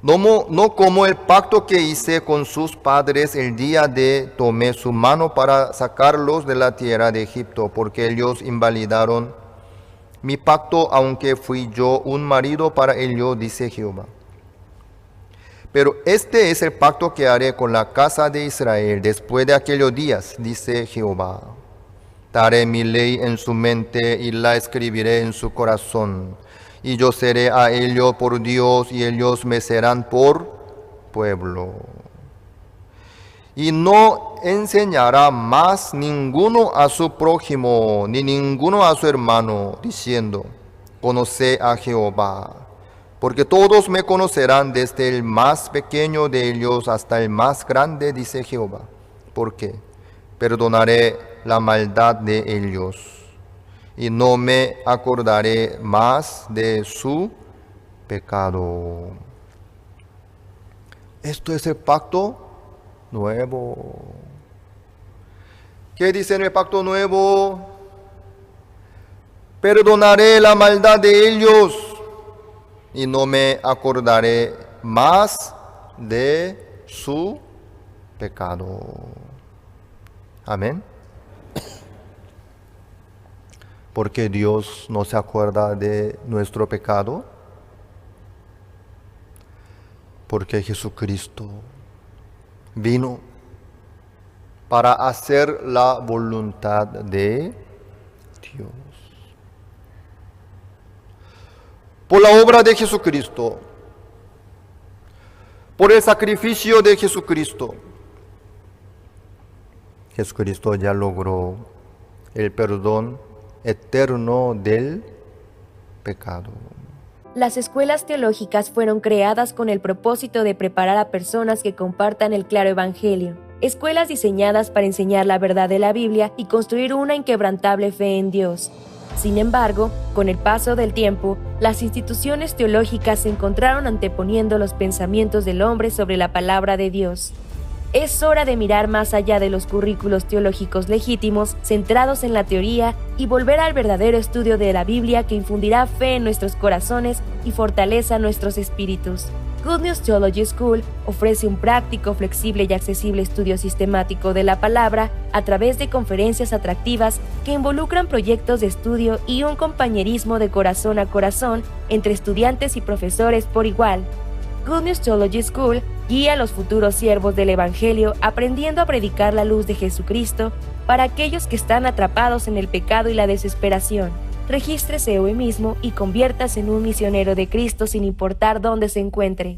No como el pacto que hice con sus padres el día de tomé su mano para sacarlos de la tierra de Egipto, porque ellos invalidaron mi pacto, aunque fui yo un marido para ellos, dice Jehová. Pero este es el pacto que haré con la casa de Israel después de aquellos días, dice Jehová. Daré mi ley en su mente y la escribiré en su corazón. Y yo seré a ellos por Dios y ellos me serán por pueblo. Y no enseñará más ninguno a su prójimo, ni ninguno a su hermano, diciendo, conoce a Jehová. Porque todos me conocerán desde el más pequeño de ellos hasta el más grande, dice Jehová. ¿Por qué? perdonaré la maldad de ellos y no me acordaré más de su pecado. Esto es el pacto nuevo. ¿Qué dice en el pacto nuevo? Perdonaré la maldad de ellos y no me acordaré más de su pecado. Amén. Porque Dios no se acuerda de nuestro pecado. Porque Jesucristo vino para hacer la voluntad de Dios. Por la obra de Jesucristo, por el sacrificio de Jesucristo, Jesucristo ya logró el perdón eterno del pecado. Las escuelas teológicas fueron creadas con el propósito de preparar a personas que compartan el claro evangelio. Escuelas diseñadas para enseñar la verdad de la Biblia y construir una inquebrantable fe en Dios. Sin embargo, con el paso del tiempo, las instituciones teológicas se encontraron anteponiendo los pensamientos del hombre sobre la palabra de Dios. Es hora de mirar más allá de los currículos teológicos legítimos, centrados en la teoría, y volver al verdadero estudio de la Biblia que infundirá fe en nuestros corazones y fortaleza nuestros espíritus. Good News Theology School ofrece un práctico, flexible y accesible estudio sistemático de la palabra a través de conferencias atractivas que involucran proyectos de estudio y un compañerismo de corazón a corazón entre estudiantes y profesores por igual. Good News Theology School guía a los futuros siervos del Evangelio aprendiendo a predicar la luz de Jesucristo para aquellos que están atrapados en el pecado y la desesperación. Regístrese hoy mismo y conviértase en un misionero de Cristo sin importar dónde se encuentre.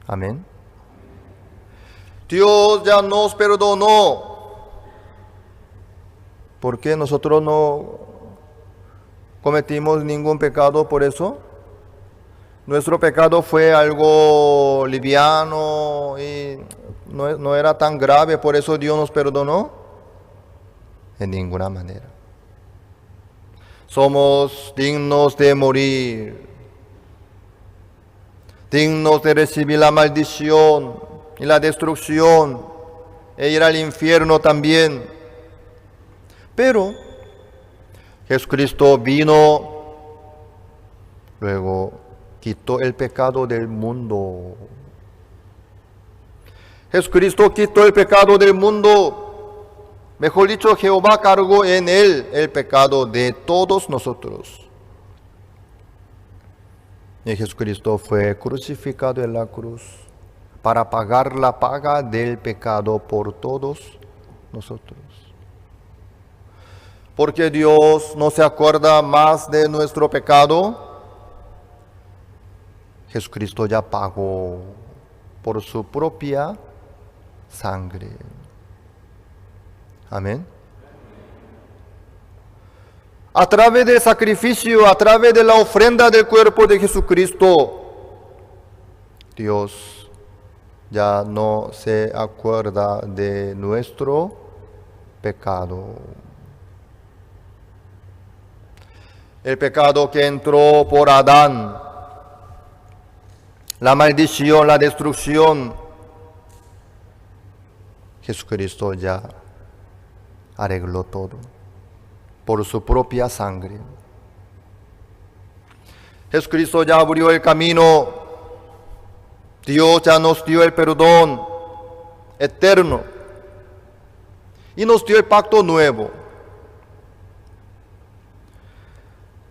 Amén. Dios ya nos perdonó. ¿Por qué nosotros no cometimos ningún pecado por eso? Nuestro pecado fue algo liviano y no era tan grave, por eso Dios nos perdonó. En ninguna manera. Somos dignos de morir, dignos de recibir la maldición y la destrucción e ir al infierno también. Pero Jesucristo vino, luego quitó el pecado del mundo. Jesucristo quitó el pecado del mundo. Mejor dicho, Jehová cargó en él el pecado de todos nosotros. Y Jesucristo fue crucificado en la cruz para pagar la paga del pecado por todos nosotros. Porque Dios no se acuerda más de nuestro pecado. Jesucristo ya pagó por su propia sangre. Amén. A través del sacrificio, a través de la ofrenda del cuerpo de Jesucristo, Dios ya no se acuerda de nuestro pecado. El pecado que entró por Adán, la maldición, la destrucción, Jesucristo ya arregló todo por su propia sangre. Jesucristo ya abrió el camino. Dios ya nos dio el perdón eterno y nos dio el pacto nuevo.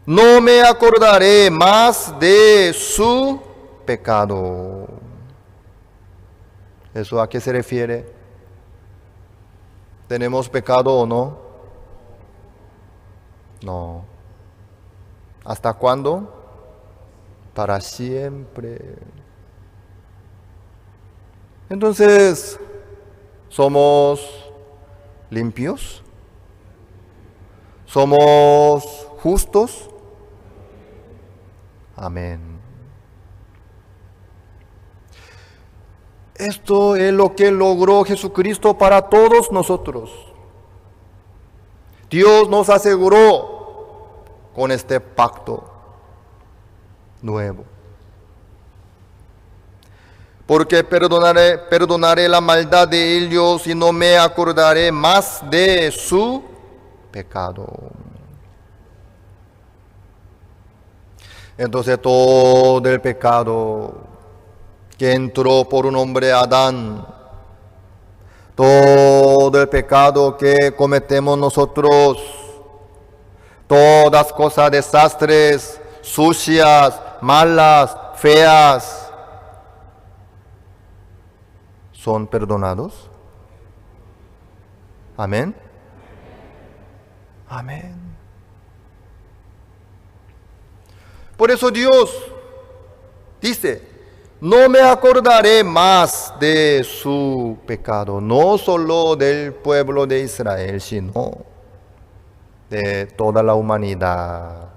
No me acordaré más de su pecado. ¿Eso a qué se refiere? ¿Tenemos pecado o no? No. ¿Hasta cuándo? Para siempre. Entonces, ¿somos limpios? ¿Somos justos? Amén. Esto es lo que logró Jesucristo para todos nosotros. Dios nos aseguró con este pacto nuevo. Porque perdonaré la maldad de ellos y no me acordaré más de su pecado. Entonces todo el pecado que entró por un hombre Adán, todo el pecado que cometemos nosotros, todas cosas desastres, sucias, malas, feas, son perdonados. Amén. Amén. Por eso Dios dice, no me acordaré más de su pecado, no solo del pueblo de Israel, sino de toda la humanidad,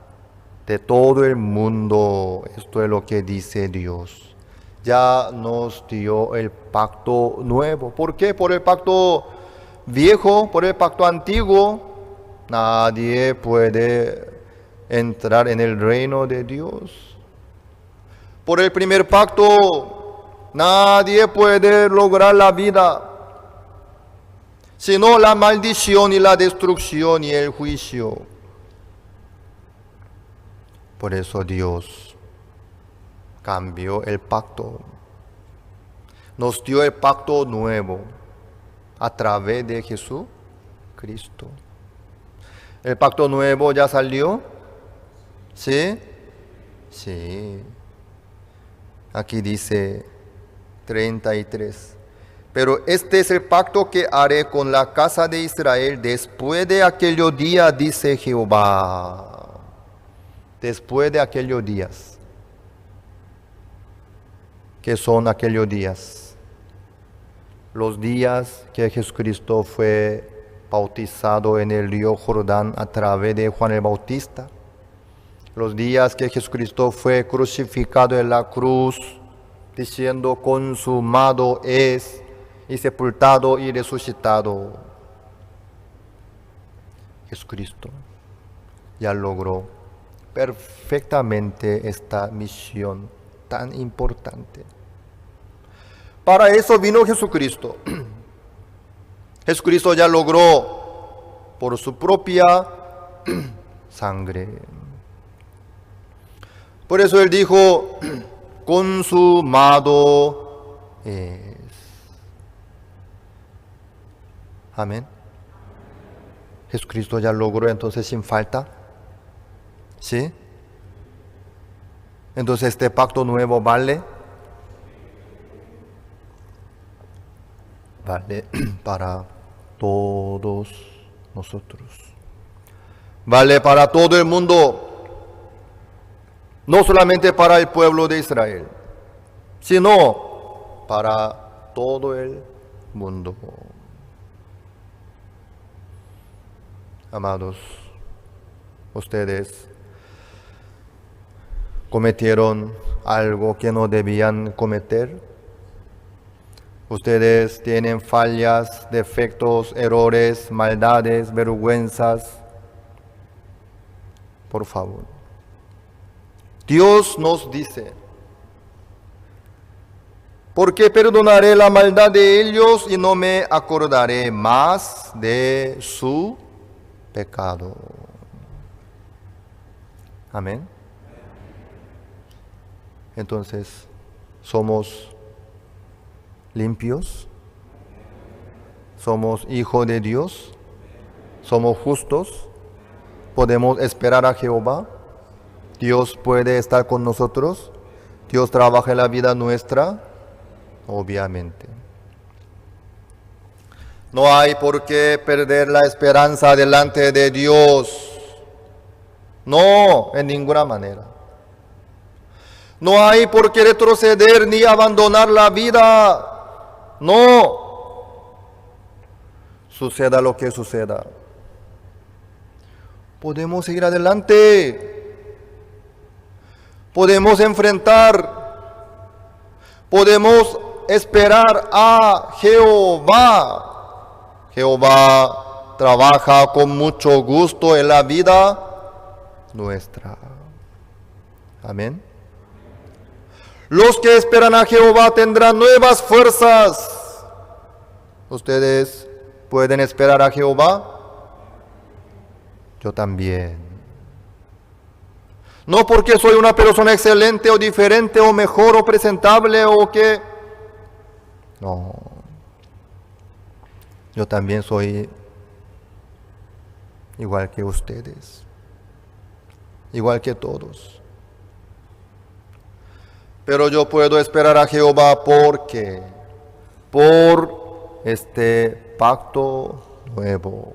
de todo el mundo. Esto es lo que dice Dios. Ya nos dio el pacto nuevo. ¿Por qué? Por el pacto viejo, por el pacto antiguo, nadie puede entrar en el reino de Dios. Por el primer pacto, nadie puede lograr la vida, sino la maldición y la destrucción y el juicio. Por eso Dios cambió el pacto, nos dio el pacto nuevo a través de Jesucristo. ¿El pacto nuevo ya salió? ¿Sí? Sí. Aquí dice 33. Pero este es el pacto que haré con la casa de Israel después de aquellos días, dice Jehová. Después de aquellos días. ¿Qué son aquellos días? Los días que Jesucristo fue bautizado en el río Jordán a través de Juan el Bautista. Los días que Jesucristo fue crucificado en la cruz, diciendo consumado es, y sepultado y resucitado. Jesucristo ya logró perfectamente esta misión tan importante. Para eso vino Jesucristo. Jesucristo ya logró por su propia sangre. Por eso Él dijo, consumado es. Amén. Jesucristo ya logró entonces sin falta. ¿Sí? Entonces este pacto nuevo vale para todos nosotros. Vale para todo el mundo, no solamente para el pueblo de Israel, sino para todo el mundo. Amados, ustedes cometieron algo que no debían cometer. Ustedes tienen fallas, defectos, errores, maldades, vergüenzas. Por favor. Dios nos dice, porque perdonaré la maldad de ellos y no me acordaré más de su pecado. Amén. Entonces, somos limpios, somos hijos de Dios, somos justos, podemos esperar a Jehová, Dios puede estar con nosotros, Dios trabaja en la vida nuestra, obviamente. No hay por qué perder la esperanza delante de Dios, no, en ninguna manera. No hay por qué retroceder ni abandonar la vida. No. Suceda lo que suceda. Podemos seguir adelante. Podemos enfrentar. Podemos esperar a Jehová. Jehová trabaja con mucho gusto en la vida nuestra. Amén. Los que esperan a Jehová tendrán nuevas fuerzas. ¿Ustedes pueden esperar a Jehová? Yo también. No porque soy una persona excelente o diferente o mejor o presentable o que... No. Yo también soy igual que ustedes. Igual que todos. Pero yo puedo esperar a Jehová porque por este pacto nuevo,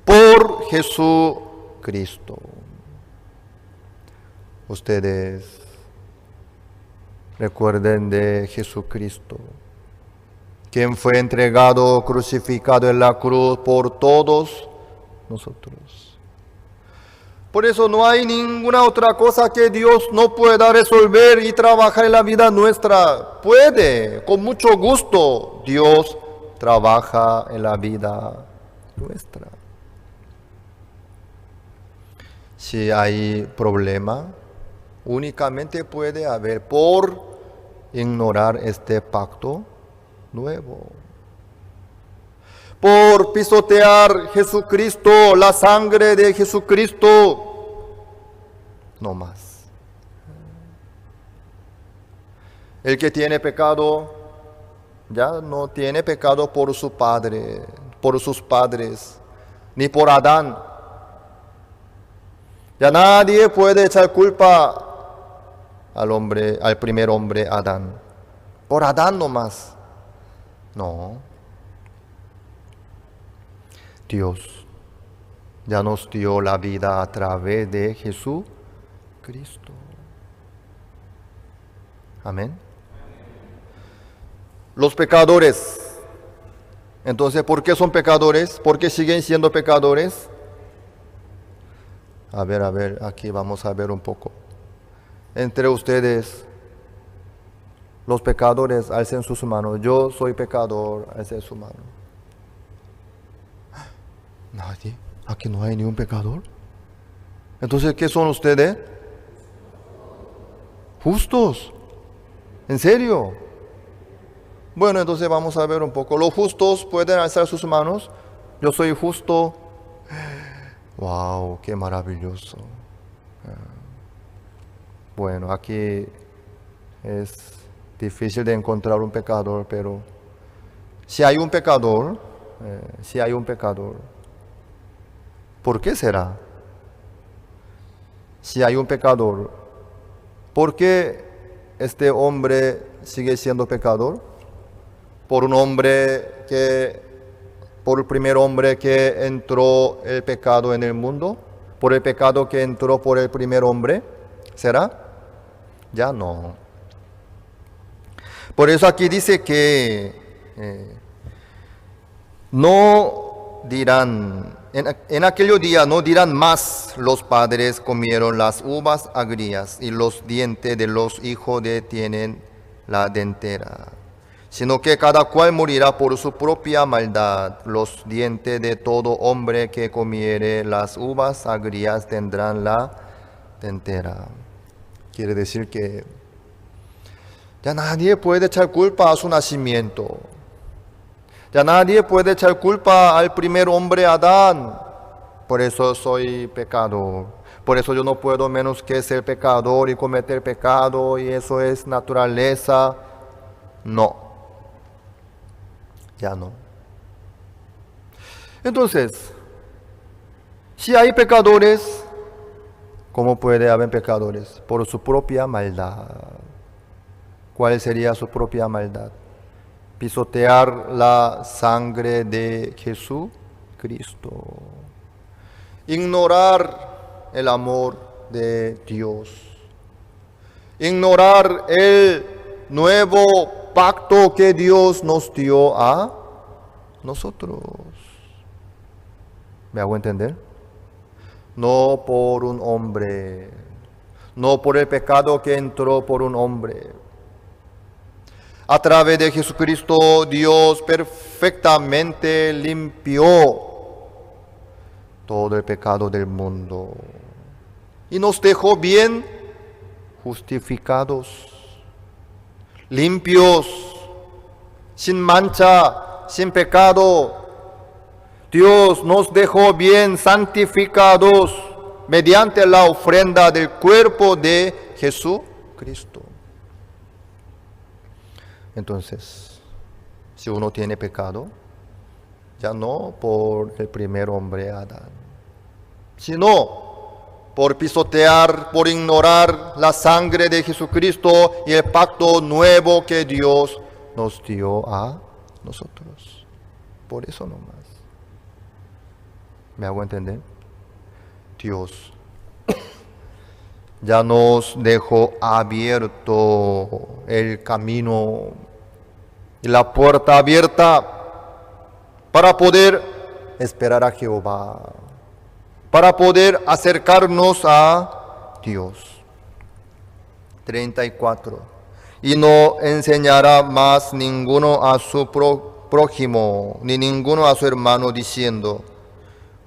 por Jesucristo. Ustedes recuerden de Jesucristo, quien fue entregado, crucificado en la cruz por todos nosotros. Por eso no hay ninguna otra cosa que Dios no pueda resolver y trabajar en la vida nuestra. Puede, con mucho gusto, Dios trabaja en la vida nuestra. Si hay problema, únicamente puede haber por ignorar este pacto nuevo. Por pisotear Jesucristo, la sangre de Jesucristo, no más. El que tiene pecado, ya no tiene pecado por su padre, por sus padres, ni por Adán. Ya nadie puede echar culpa al primer hombre, Adán. Por Adán nomás. No. Dios ya nos dio la vida a través de Jesucristo. Amén. Los pecadores. Entonces, ¿por qué son pecadores? ¿Por qué siguen siendo pecadores? A ver, aquí vamos a ver un poco. Entre ustedes, los pecadores, alcen sus manos. Yo soy pecador, alcen su mano. Nadie. Aquí no hay ni un pecador. Entonces, ¿qué son ustedes? Justos. ¿En serio? Bueno, entonces vamos a ver un poco. Los justos pueden alzar sus manos. Yo soy justo. Wow, qué maravilloso. Bueno, aquí es difícil de encontrar un pecador, pero si hay un pecador, ¿por qué será? Si hay un pecador, ¿por qué este hombre sigue siendo pecador? Por el primer hombre que entró el pecado en el mundo, por el pecado que entró por el primer hombre, ¿será? Ya no. Por eso aquí dice que no dirán, en aquel día no dirán más: los padres comieron las uvas agrias y los dientes de los hijos detienen la dentera, sino que cada cual morirá por su propia maldad. Los dientes de todo hombre que comiere las uvas agrias tendrán la dentera. Quiere decir que ya nadie puede echar culpa a su nacimiento. Ya nadie puede echar culpa al primer hombre, Adán. Por eso soy pecador. Por eso yo no puedo menos que ser pecador y cometer pecado, y eso es naturaleza. No. Ya no. Entonces, si hay pecadores, ¿cómo puede haber pecadores? Por su propia maldad. ¿Cuál sería su propia maldad? Pisotear la sangre de Jesucristo. Ignorar el amor de Dios. Ignorar el nuevo pacto que Dios nos dio a nosotros. ¿Me hago entender? No por un hombre, no por el pecado que entró por un hombre. A través de Jesucristo, Dios perfectamente limpió todo el pecado del mundo y nos dejó bien justificados, limpios, sin mancha, sin pecado. Dios nos dejó bien santificados mediante la ofrenda del cuerpo de Jesucristo. Entonces, si uno tiene pecado, ya no por el primer hombre Adán, sino por pisotear, por ignorar la sangre de Jesucristo y el pacto nuevo que Dios nos dio a nosotros. Por eso nomás. ¿Me hago entender? Dios ya nos dejó abierto el camino y la puerta abierta para poder esperar a Jehová, para poder acercarnos a Dios. 34. Y no enseñará más ninguno a su prójimo, ni ninguno a su hermano, diciendo: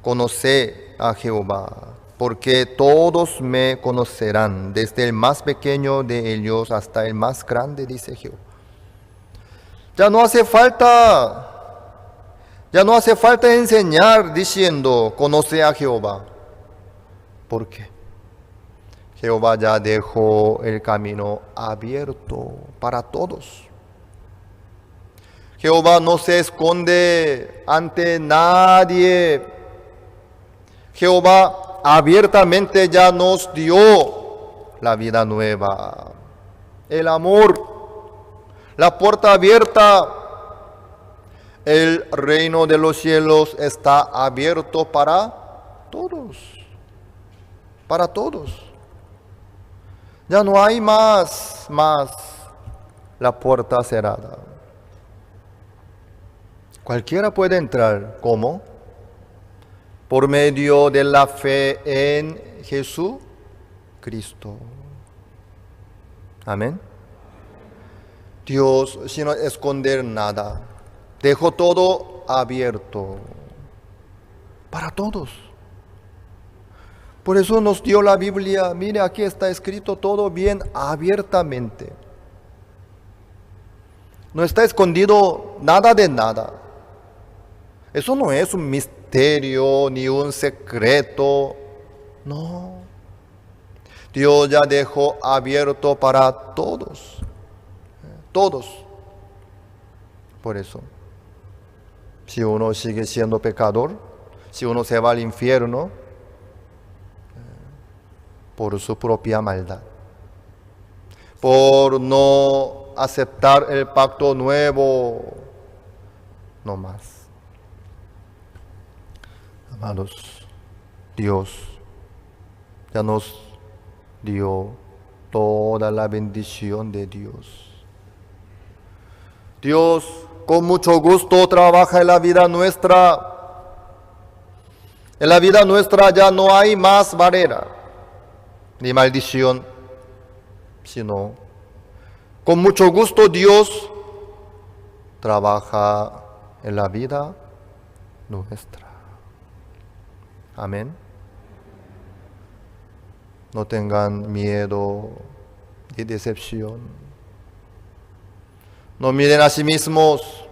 conoce a Jehová, porque todos me conocerán, desde el más pequeño de ellos hasta el más grande, dice Jehová. Ya no hace falta enseñar diciendo: conoce a Jehová. ¿Por qué? Jehová ya dejó el camino abierto para todos. Jehová no se esconde ante nadie. Jehová abiertamente ya nos dio la vida nueva, el amor, la puerta abierta. El reino de los cielos está abierto para todos, para todos. Ya no hay más la puerta cerrada. Cualquiera puede entrar. ¿Cómo? Por medio de la fe en Jesucristo. Amén. Dios, sin esconder nada, dejó todo abierto para todos. Por eso nos dio la Biblia. Mire, aquí está escrito todo bien abiertamente. No está escondido nada de nada. Eso no es un misterio ni un secreto. No. Dios ya dejó abierto para todos. Todos. Por eso, si uno sigue siendo pecador, si uno se va al infierno, por su propia maldad, por no aceptar el pacto nuevo, no más. Amados, Dios ya nos dio toda la bendición de Dios. Dios con mucho gusto trabaja en la vida nuestra. En la vida nuestra ya no hay más barrera ni maldición, sino con mucho gusto Dios trabaja en la vida nuestra. Amén. No tengan miedo y decepción. No miren a sí mismos.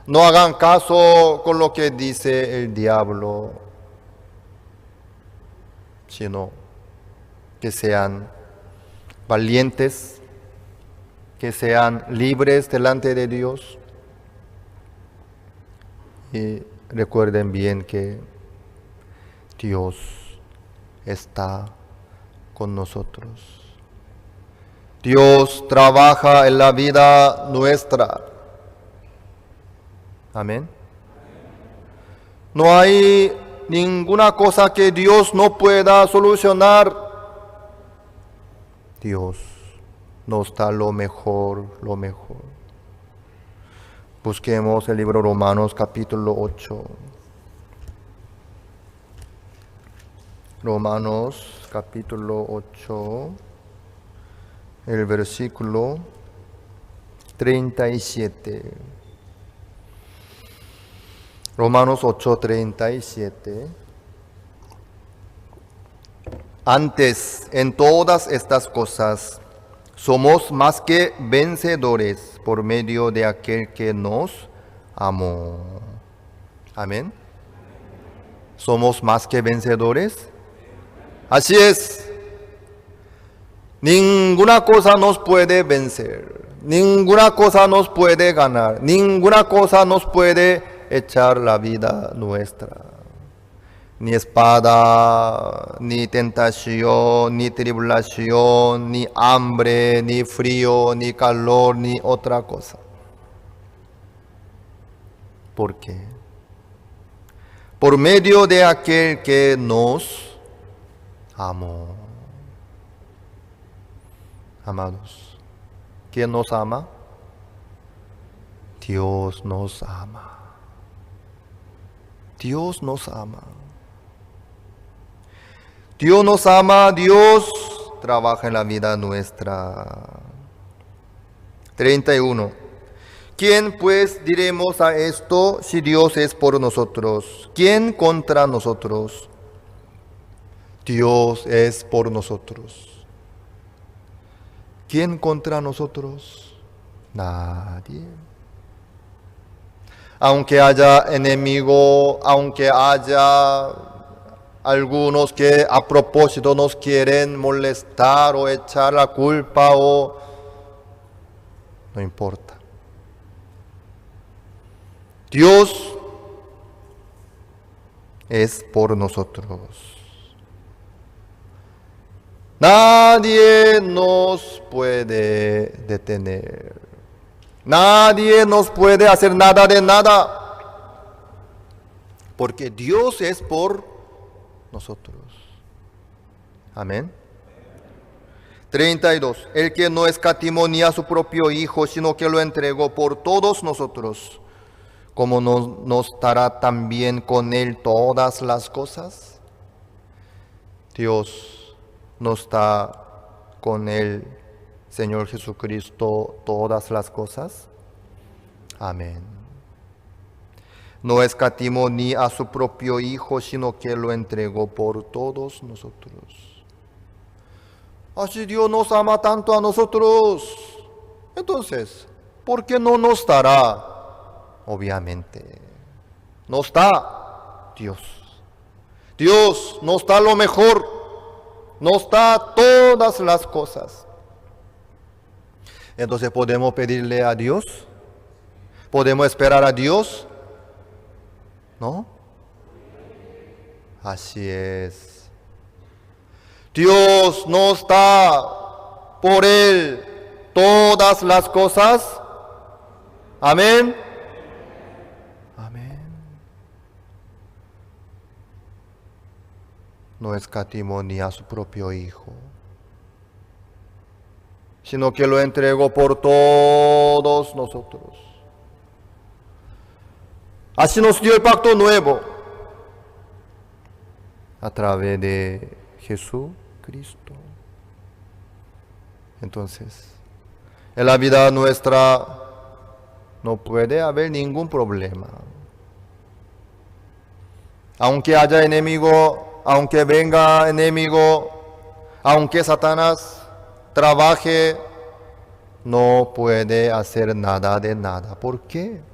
No hagan caso con lo que dice el diablo, sino que sean valientes, que sean libres delante de Dios. Y recuerden bien que Dios está con nosotros. Dios trabaja en la vida nuestra. Amén. No hay ninguna cosa que Dios no pueda solucionar. Dios nos da lo mejor, lo mejor. Busquemos el libro Romanos capítulo 8. Romanos capítulo 8, el versículo 37. Romanos 8, 37. Antes, en todas estas cosas, somos más que vencedores por medio de aquel que nos amó. Amén. ¿Somos más que vencedores? Así es. Ninguna cosa nos puede vencer. Ninguna cosa nos puede ganar. Ninguna cosa nos puede echar la vida nuestra. Ni espada, ni tentación, ni tribulación, ni hambre, ni frío, ni calor, ni otra cosa. ¿Por qué? Por medio de aquel que nos amó. Amados, ¿quién nos ama? Dios nos ama. Dios nos ama. Dios nos ama, Dios trabaja en la vida nuestra. 31. ¿Quién pues diremos a esto si Dios es por nosotros? ¿Quién contra nosotros? Dios es por nosotros. ¿Quién contra nosotros? Nadie. Aunque haya enemigo, aunque haya algunos que a propósito nos quieren molestar o echar la culpa no importa. Dios es por nosotros. Nadie nos puede detener. Nadie nos puede hacer nada de nada. Porque Dios es por nosotros. Amén. 32. El que no escatimó ni a su propio Hijo, sino que lo entregó por todos nosotros, ¿cómo no nos dará también con Él todas las cosas? Dios nos da con el Señor Jesucristo todas las cosas. Amén. No escatimó ni a su propio Hijo, sino que lo entregó por todos nosotros. Así Dios nos ama tanto a nosotros. Entonces, ¿por qué no nos dará? Obviamente, nos da Dios. Dios nos da lo mejor, nos da todas las cosas. Entonces, ¿podemos pedirle a Dios? ¿Podemos esperar a Dios? ¿No? Así es. Dios nos da por Él todas las cosas. Amén. Amén. No escatimó ni a su propio Hijo, sino que lo entregó por todos nosotros. Así nos dio el pacto nuevo a través de Jesucristo. Entonces, en la vida nuestra no puede haber ningún problema. Aunque haya enemigo, aunque venga enemigo, aunque Satanás trabaje, no puede hacer nada de nada. ¿Por qué?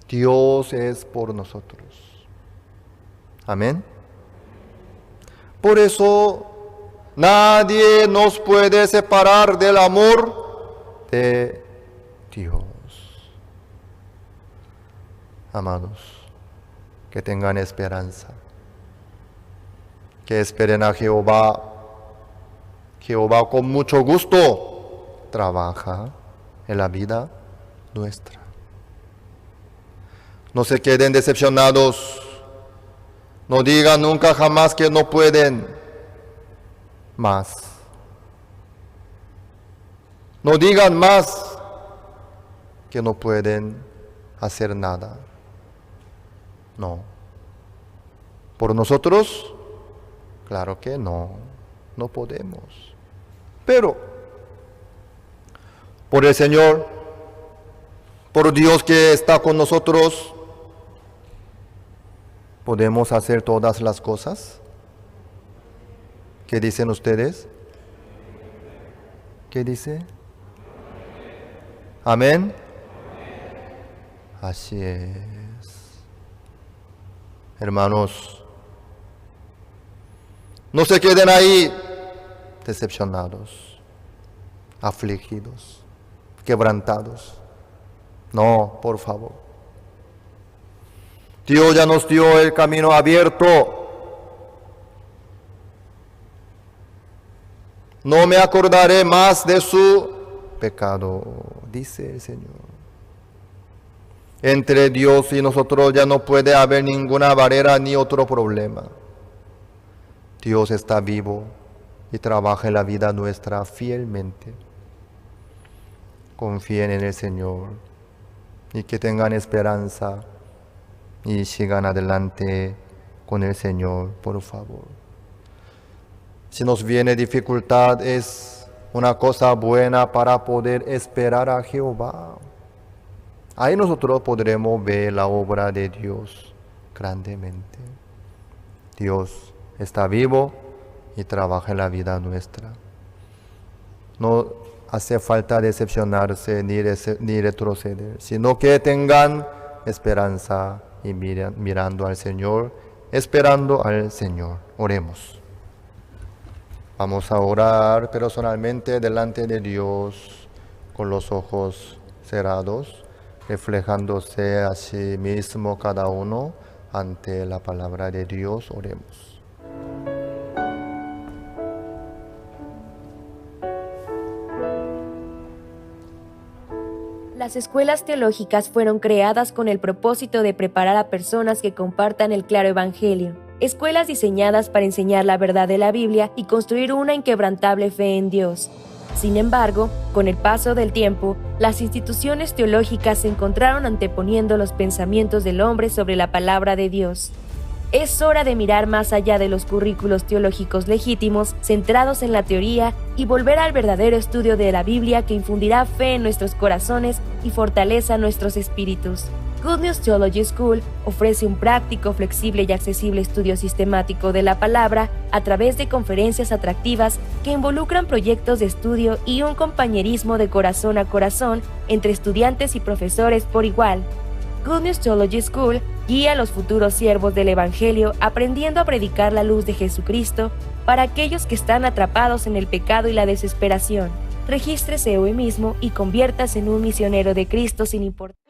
Dios es por nosotros. Amén. Por eso nadie nos puede separar del amor de Dios. Amados, que tengan esperanza, que esperen a Jehová. Jehová con mucho gusto trabaja en la vida nuestra. No se queden decepcionados. No digan nunca jamás que no pueden más. No digan más que no pueden hacer nada. No. ¿Por nosotros? Claro que no. No podemos. Pero por el Señor, por Dios que está con nosotros, ¿podemos hacer todas las cosas? ¿Qué dicen ustedes? ¿Qué dice? Amén. Así es. Hermanos, no se queden ahí decepcionados, afligidos, quebrantados. No, por favor. Dios ya nos dio el camino abierto. No me acordaré más de su pecado, dice el Señor. Entre Dios y nosotros ya no puede haber ninguna barrera ni otro problema. Dios está vivo y trabaja en la vida nuestra fielmente. Confíen en el Señor y que tengan esperanza y sigan adelante con el Señor, por favor. Si nos viene dificultad, es una cosa buena para poder esperar a Jehová. Ahí nosotros podremos ver la obra de Dios grandemente. Dios está vivo y trabaja en la vida nuestra. No hace falta decepcionarse ni retroceder, sino que tengan esperanza y mirando al Señor, esperando al Señor. Oremos. Vamos a orar personalmente delante de Dios con los ojos cerrados, reflejándose a sí mismo cada uno ante la palabra de Dios. Oremos. Las escuelas teológicas fueron creadas con el propósito de preparar a personas que compartan el claro evangelio. Escuelas diseñadas para enseñar la verdad de la Biblia y construir una inquebrantable fe en Dios. Sin embargo, con el paso del tiempo, las instituciones teológicas se encontraron anteponiendo los pensamientos del hombre sobre la palabra de Dios. Es hora de mirar más allá de los currículos teológicos legítimos, centrados en la teoría, y volver al verdadero estudio de la Biblia que infundirá fe en nuestros corazones y fortaleza nuestros espíritus. Good News Theology School ofrece un práctico, flexible y accesible estudio sistemático de la palabra a través de conferencias atractivas que involucran proyectos de estudio y un compañerismo de corazón a corazón entre estudiantes y profesores por igual. Good News Theology School guía a los futuros siervos del Evangelio aprendiendo a predicar la luz de Jesucristo para aquellos que están atrapados en el pecado y la desesperación. Regístrese hoy mismo y conviértase en un misionero de Cristo sin importar.